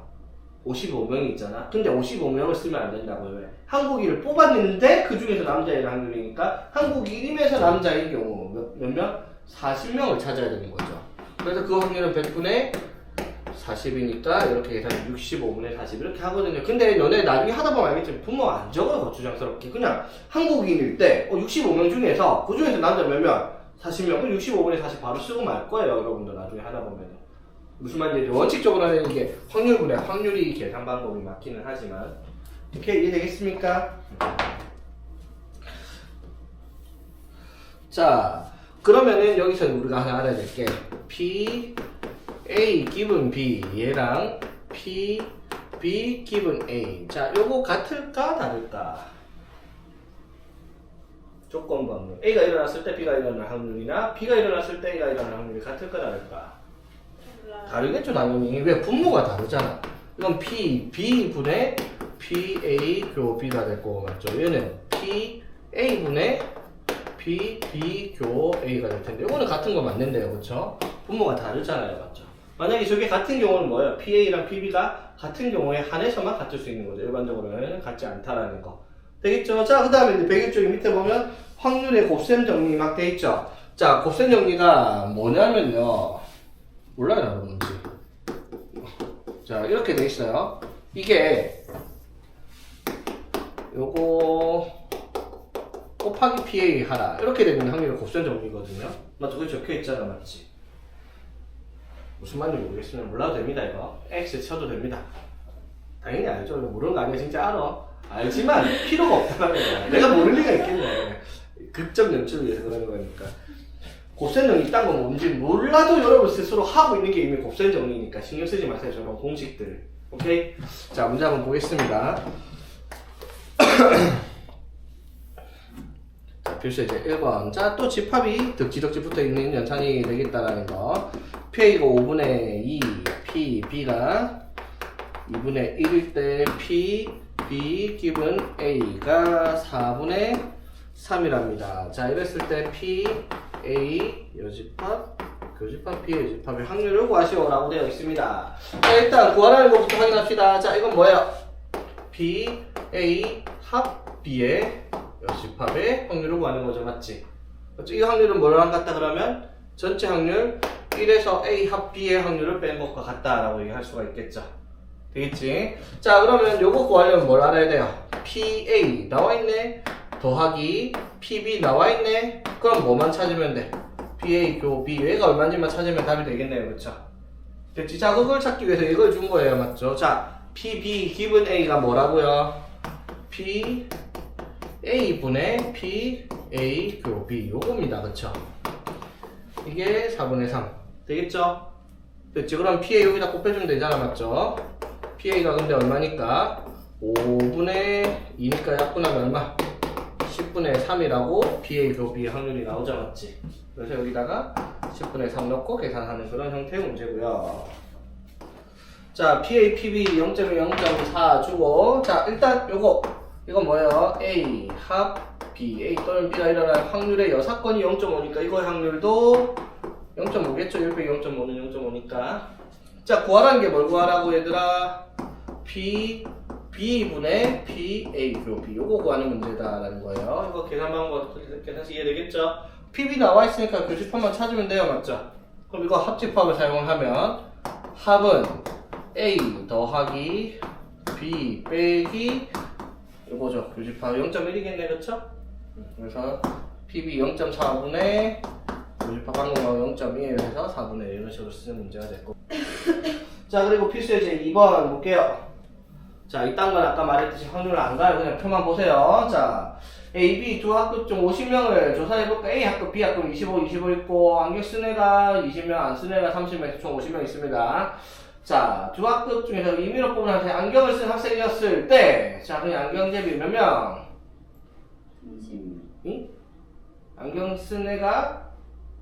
55명이 있잖아. 근데 55명을 쓰면 안 된다고요. 왜? 한국인을 뽑았는데 그 중에서 남자의 확률이니까 한국인임에서 남자의 경우 몇 명? 40명을 찾아야 되는 거죠. 그래서 그 확률은 100분의 40이니까 이렇게 계산하면 65분의 40 이렇게 하거든요. 근데 너네 나중에 하다 보면 알겠지만 분모 안 적어요. 거추장스럽게. 그냥 한국인일 때 65명 중에서 그 중에서 남자 몇 명? 40명. 그럼 65분의 40 바로 쓰고 말 거예요. 여러분들 나중에 하다 보면. 무슨 말인지 원칙적으로는 이게 확률이 계산 방법이 맞기는 하지만 이렇게 이해되겠습니까? 자, 그러면은 여기서 우리가 하나 알아야 될 게 P, A 기분 B 얘랑 P, B 기분 A. 자, 요거 같을까 다를까? 조건부 확률. A가 일어났을 때 B가 일어날 확률이나 B가 일어났을 때 A가 일어날 확률이 같을까 다를까? 다르겠죠 당연히. 왜? 분모가 다르잖아. 이건 P, B분의 PA 교 B가 될 거고 맞죠? 얘는 PA분의 B 교 A가 될 텐데 이거는 같은 거 맞는데요. 그쵸? 분모가 다르잖아요. 맞죠? 만약에 저게 같은 경우는 뭐예요? PA랑 PB가 같은 경우에 한해서만 같을 수 있는 거죠. 일반적으로는 같지 않다라는 거. 되겠죠? 자, 그 다음에 이제 101쪽에 밑에 보면 확률의 곱셈 정리 막 돼 있죠? 자, 곱셈 정리가 뭐냐면요. 몰라요, 나도 뭔지. 자, 이렇게 돼 있어요. 이게 요거 곱하기 PA 하라. 이렇게 되면 확률의 곱셈 정리거든요. 맞죠? 그게 적혀 있잖아, 맞지? 무슨 말인지 모르겠으면 몰라도 됩니다, 이거. X 쳐도 됩니다. 당연히 알죠. 모르는 거 아니야, 진짜 알아. 알지만 필요가 없다는 거야. 내가 모를 리가 있겠네. 극적 연출을 위해서 그러는 거니까. 곱셈 정리 딴 건 뭔지 몰라도 여러분 스스로 하고 있는 게 이미 곱셈 정리니까 신경 쓰지 마세요. 저런 공식들. 오케이? 자, 문제 한번 보겠습니다. 자, 필수 이제 1번. 자, 또 집합이 덕지덕지 붙어 있는 연산이 되겠다라는 거. PA가 5분의 2, P, B가 2분의 1일 때 P, B, 기분 A가 4분의 3이랍니다. 자, 이랬을 때 P, A, 요집합, 교집합, P, 요집합의 확률을 구하시오라고 되어 있습니다. 자, 일단 구하라는 것부터 확인합시다. 자, 이건 뭐예요? P, A, 합 B의 요집합의 확률을 구하는 거죠. 맞지? 맞죠? 이 확률은 뭐랑 같다 그러면 전체 확률 1에서 A 합 B의 확률을 뺀 것과 같다라고 얘기할 수가 있겠죠. 되겠지? 자, 그러면 요거 구하려면 뭘 알아야 돼요? PA 나와있네. 더하기 PB 나와있네. 그럼 뭐만 찾으면 돼? BA 교 B 얘가 얼마인지만 찾으면 답이 되겠네요. 그쵸? 됐지? 자, 그걸 찾기 위해서 이걸 준 거예요. 맞죠? 자, PB 기분 A가 뭐라고요? P A분의 P A 교 B 요겁니다. 그쵸? 이게 4분의 3 되겠죠? 됐지? 그럼 PA 여기다 곱해주면 되잖아. 맞죠? PA가 근데 얼마니까? 5분의 2니까 약분하면 얼마? 10분의 3이라고 PA 교 B 확률이 나오자. 맞지? 그래서 여기다가 10분의 3 넣고 계산하는 그런 형태의 문제고요. 자, PA, PB 0.1, 0.4 주고, 자, 일단 이거 뭐예요? A 합 B, A 또는 B가 일어날 확률의 여사건이 0.5니까 이거의 확률도 0.5겠죠? 1 빼기 0.5는 0.5니까. 자, 구하라는 게 뭘 구하라고 얘들아? B분의 PA 표 B. 요거 구하는 문제다라는 거예요. 이거 계산 방법 계산식 이해되겠죠? PB 나와 있으니까 교집합만 찾으면 돼요, 맞죠? 그럼 이거 합집합을 사용하면 합은 A 더하기 B 빼기 이거죠. 교집합 0.1이겠네, 그쵸? 그래서 PB 0.4분의 교집합 방정하고 0.1 해서 4분의 1 이런 식으로 쓰는 문제가 됐고. 자, 그리고 필수의 제 2번 볼게요. 자, 이딴 건 아까 말했듯이 확률을 안 가요. 그냥 표만 보세요. 자, A, B 두 학급 중 50명을 조사해볼까? A 학급, B 학급 25 있고, 안경 쓴 애가 20명, 안 쓴 애가 30명, 총 50명 있습니다. 자, 두 학급 중에서 임의로 뽑은 학생, 안경을 쓴 학생이었을 때, 자, 그냥 안경제비 몇 명? 30명. 응? 안경 쓴 애가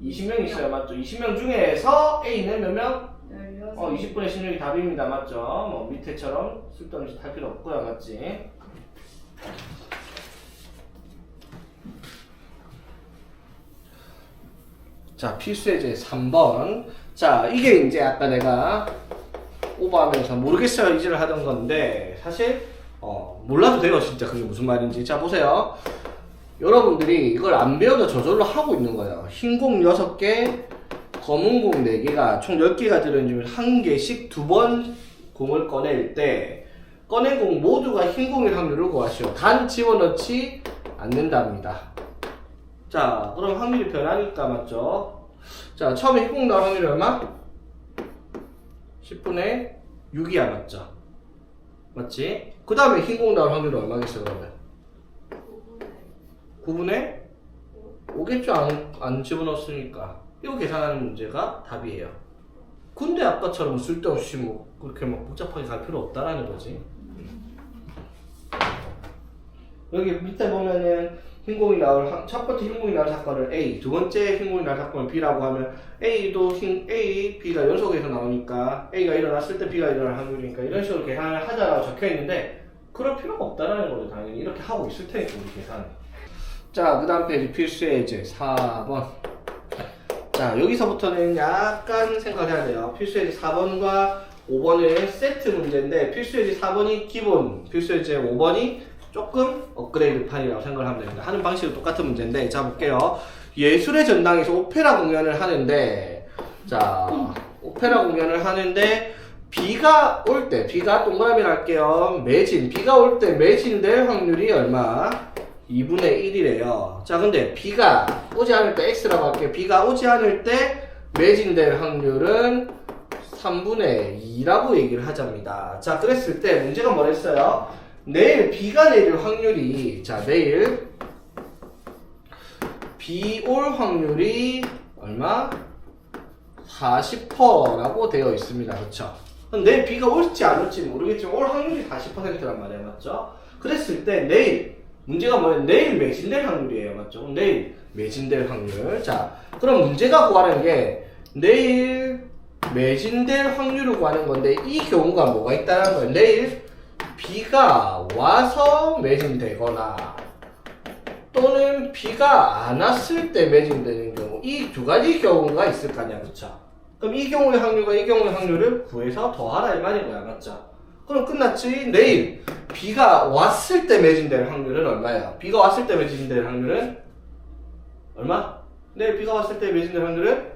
20명 있어요. 맞죠? 20명 중에서 A는 몇 명? 16. 20분의 16이 답입니다. 맞죠? 뭐 밑에처럼 쓸데없는 짓 할 필요 없고요. 맞지? 자, 필수의 제 3번. 자, 이게 이제 아까 내가 오버하면서 모르겠어요 이지를 하던 건데 사실 몰라도 돼요. 진짜 그게 무슨 말인지. 자, 보세요. 여러분들이 이걸 안 배워도 저절로 하고 있는 거예요. 흰 공 6개, 검은 공 4개가 총 10개가 들어있는 중 1개씩 2번 공을 꺼낼 때 꺼낸 공 모두가 흰 공일 확률을 구하시오. 단 집어넣지 않는답니다. 자, 그럼 확률이 변하니까 맞죠? 자, 처음에 흰 공 나올 확률이 얼마? 10분의 6이야. 맞죠? 맞지? 그 다음에 흰 공 나올 확률이 얼마겠어 그러면? 9분의 5겠죠? 안 집어넣었으니까. 이거 계산하는 문제가 답이에요. 근데 아까처럼 쓸데없이 뭐 그렇게 막 복잡하게 갈 필요 없다라는 거지. 여기 밑에 보면은 흰공이 나올 첫 번째 흰공이 나올 사건을 A, 두 번째 흰공이 나올 사건을 B라고 하면 A도 A, B가 연속해서 나오니까 A가 일어났을 때 B가 일어날 확률이니까 이런 식으로 계산을 하자라고 적혀 있는데 그럴 필요가 없다라는 거죠. 당연히 이렇게 하고 있을 테니까 우리 계산. 자, 그 다음 페이지 필수의 예제 4번. 자, 여기서부터는 약간 생각해야 돼요. 필수예제 4번과 5번은 세트 문제인데 필수예제 4번이 기본, 필수예제 5번이 조금 업그레이드 판이라고 생각을 하면 됩니다. 하는 방식은 똑같은 문제인데 자, 볼게요. 예술의 전당에서 오페라 공연을 하는데 자, 오페라 공연을 하는데 비가 올 때, 비가 동그라미를 할게요. 매진, 비가 올 때 매진될 확률이 얼마? 2분의 1이래요. 자, 근데 비가 오지 않을 때 X라고 할게요. 비가 오지 않을 때 매진될 확률은 3분의 2라고 얘기를 하자입니다. 자, 그랬을 때 문제가 뭐랬어요? 내일 비가 내릴 확률이, 자, 내일 비 올 확률이 얼마? 40%라고 되어 있습니다. 그쵸? 내일 비가 올지 안 올지 모르겠지만 올 확률이 40%란 말이에요. 맞죠? 그랬을 때 내일 문제가 뭐예요? 내일 매진될 확률이에요. 맞죠? 내일 매진될 확률. 자, 그럼 문제가 구하는 게 내일 매진될 확률을 구하는 건데 이 경우가 뭐가 있다는 거예요? 내일 비가 와서 매진되거나 또는 비가 안 왔을 때 매진되는 경우, 이 두 가지 경우가 있을 거 아니야. 그쵸? 그럼 이 경우의 확률과 이 경우의 확률을 구해서 더하라 이 말인 거야. 맞죠? 그럼 끝났지? 내일 비가 왔을 때 매진될 확률은 얼마야? 비가 왔을 때 매진될 확률은 얼마? 내일 비가 왔을 때 매진될 확률은?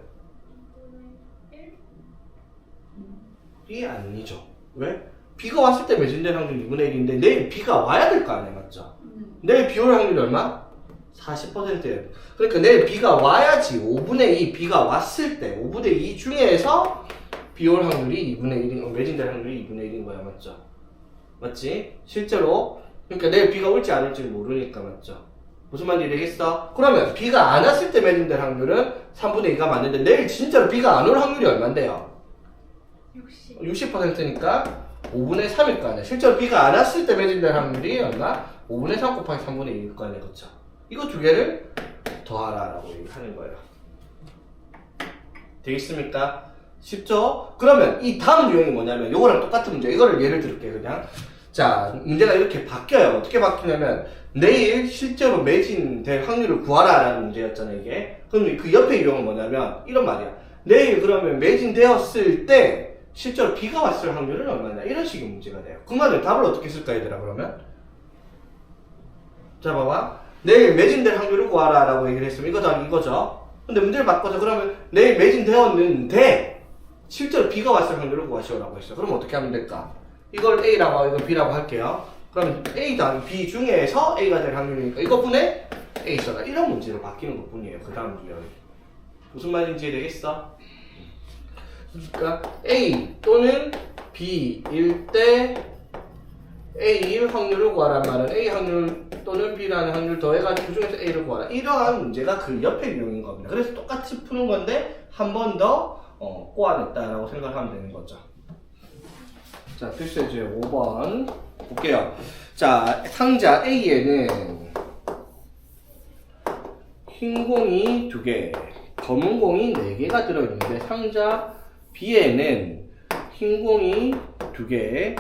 1이 아니죠. 왜? 비가 왔을 때 매진될 확률이 2분의 1인데 내일 비가 와야 될 거 아니야. 맞죠? 내일 비 올 확률이 얼마? 40%예요. 그러니까 내일 비가 와야지 5분의 2 비가 왔을 때 5분의 2 중에서 비 올 확률이 2분의 1인, 매진될 확률이 2분의 1인 거야. 맞죠? 맞지? 실제로 그러니까 내일 비가 올지 안 올지 모르니까. 맞죠? 무슨 말인지 되겠어? 그러면 비가 안 왔을 때 매진될 확률은 3분의 2가 맞는데 내일 진짜로 비가 안 올 확률이 얼만데요? 60%니까 5분의 3일 거 아니야. 실제로 비가 안 왔을 때 매진될 확률이 얼마? 5분의 3 곱하기 3분의 1일 거 아니야. 그쵸? 이거 두 개를 더하라 라고 얘기하는 거예요. 되겠습니까? 쉽죠? 그러면 이 다음 유형이 뭐냐면 요거랑 똑같은 문제. 이거를 예를 들게 그냥. 자, 문제가 이렇게 바뀌어요. 어떻게 바뀌냐면 내일 실제로 매진될 확률을 구하라 라는 문제였잖아요, 이게. 그럼 그 옆에 유형은 뭐냐면 이런 말이야. 내일 그러면 매진되었을 때 실제로 비가 왔을 확률은 얼마냐? 이런 식의 문제가 돼요. 그 말을 답을 어떻게 쓸까 얘들아 그러면? 자, 봐봐. 내일 매진될 확률을 구하라 라고 얘기를 했으면 이거죠. 근데 문제를 바꿔서 그러면 내일 매진되었는데 실제로 B가 왔을 확률을 구하시오라고 했어요. 그럼 어떻게 하면 될까? 이걸 A라고 하고 이걸 B라고 할게요. 그럼 A 더하기 B 중에서 A가 될 확률이니까 이것분에 A 써라. 이런 문제로 바뀌는 것 뿐이에요. 그 다음 유형이. 무슨 말인지 이해되겠어? 그러니까 A 또는 B일 때 A일 확률을 구하란 말은 A 확률 또는 B라는 확률 더해가지고 그 중에서 A를 구하라. 이러한 문제가 그 옆에 유형인 겁니다. 그래서 똑같이 푸는 건데 한 번 더 꼬아냈다라고 생각하면 되는 거죠. 자, 필수제 5번 볼게요. 자, 상자 A에는 흰 공이 2개, 검은 공이 4개가 들어있는데 상자 B에는 흰 공이 2개,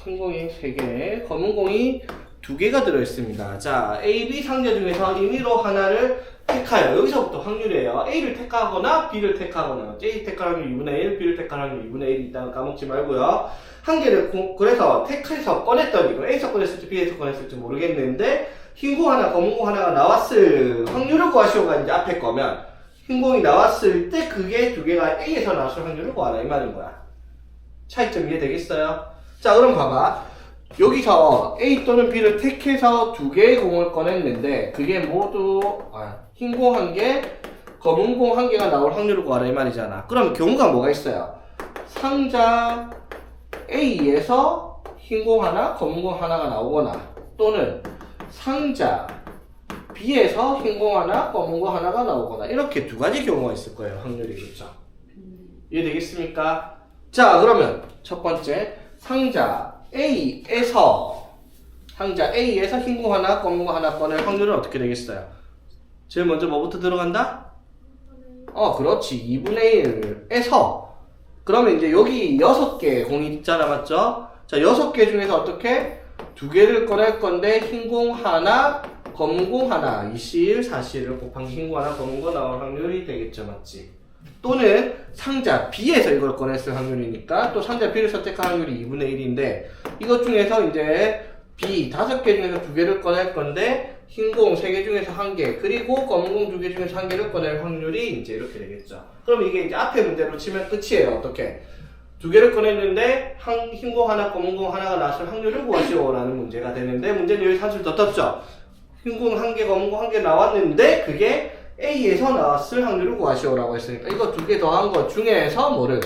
흰 공이 3개, 검은 공이 2개가 들어있습니다. 자, A, B 상자 중에서 임의로 하나를 택하여. 여기서부터 확률이에요. A를 택하거나 B를 택하거나. A 택할 확률 2분의 1, B를 택할 확률 2분의 1 있다는 까먹지 말고요. 한 개를 그래서 택해서 꺼냈더니 이거 A에서 꺼냈을지 B에서 꺼냈을지 모르겠는데 흰 공 하나, 검은 공 하나가 나왔을 확률을 구하시오가 이제 앞에 거면 흰 공이 나왔을 때 그게 2개가 A에서 나왔을 확률을 구하라 이 말인 거야. 차이점 이해되겠어요? 자, 그럼 봐봐. 여기서 A 또는 B를 택해서 2개의 공을 꺼냈는데 그게 모두 흰 공 1개, 검은 공 1개가 나올 확률을 구하라 이 말이잖아. 그럼 경우가 뭐가 있어요? 상자 A에서 흰 공 하나, 검은 공 하나가 나오거나 또는 상자 B에서 흰 공 하나, 검은 공 하나가 나오거나 이렇게 2가지 경우가 있을 거예요. 확률이. 그렇죠? 이해되겠습니까? 자, 그러면 첫 번째 상자 A에서 흰 공 하나, 검은 공 하나 꺼낼 확률은 어떻게 되겠어요? 제일 먼저 뭐부터 들어간다? 그렇지. 2분의 1에서 그러면 이제 여기 6개 공이 있잖아, 맞죠? 자, 6개 중에서 어떻게? 2개를 꺼낼 건데 흰 공 하나, 검은 공 하나 21, 41을 곱한 흰 공 하나, 검은 거 나올 확률이 되겠죠, 맞지? 또는 상자 B에서 이걸 꺼냈을 확률이니까 또 상자 B를 선택할 확률이 2분의 1인데 이것 중에서 이제 B 5개 중에서 2개를 꺼낼 건데 흰 공 3개 중에서 1개 그리고 검은 공 2개 중에서 1개를 꺼낼 확률이 이제 이렇게 되겠죠. 그럼 이게 이제 앞에 문제로 치면 끝이에요. 어떻게? 2개를 꺼냈는데 흰 공 하나, 검은 공 하나가 나왔을 확률을 구하시오라는 문제가 되는데 문제는 여기 사실 더 떴죠. 흰 공 1개, 검은 공 1개 나왔는데 그게 A에서 나왔을 확률을 구하시오라고 했으니까 이거 2개 더한 것 중에서 뭐를?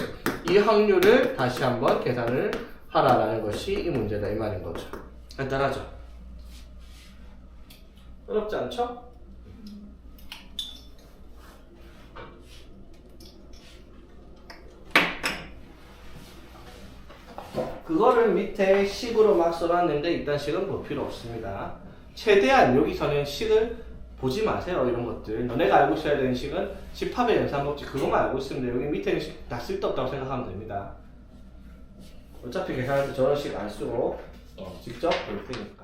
이 확률을 다시 한번 계산을 하라라는 것이 이 문제다 이 말인 거죠. 간단하죠? 어렵지 않죠? 그거를 밑에 식으로 막 써놨는데 일단 식은 볼 필요 없습니다. 최대한 여기서는 식을 보지 마세요. 이런 것들. 너네가 알고 있어야 되는 식은 집합의 연산법칙 그것만 알고 있으면 돼요. 여기 밑에는 다 쓸데없다고 생각하면 됩니다. 어차피 계산할 때 저런 식 안 쓰고 직접 볼 테니까.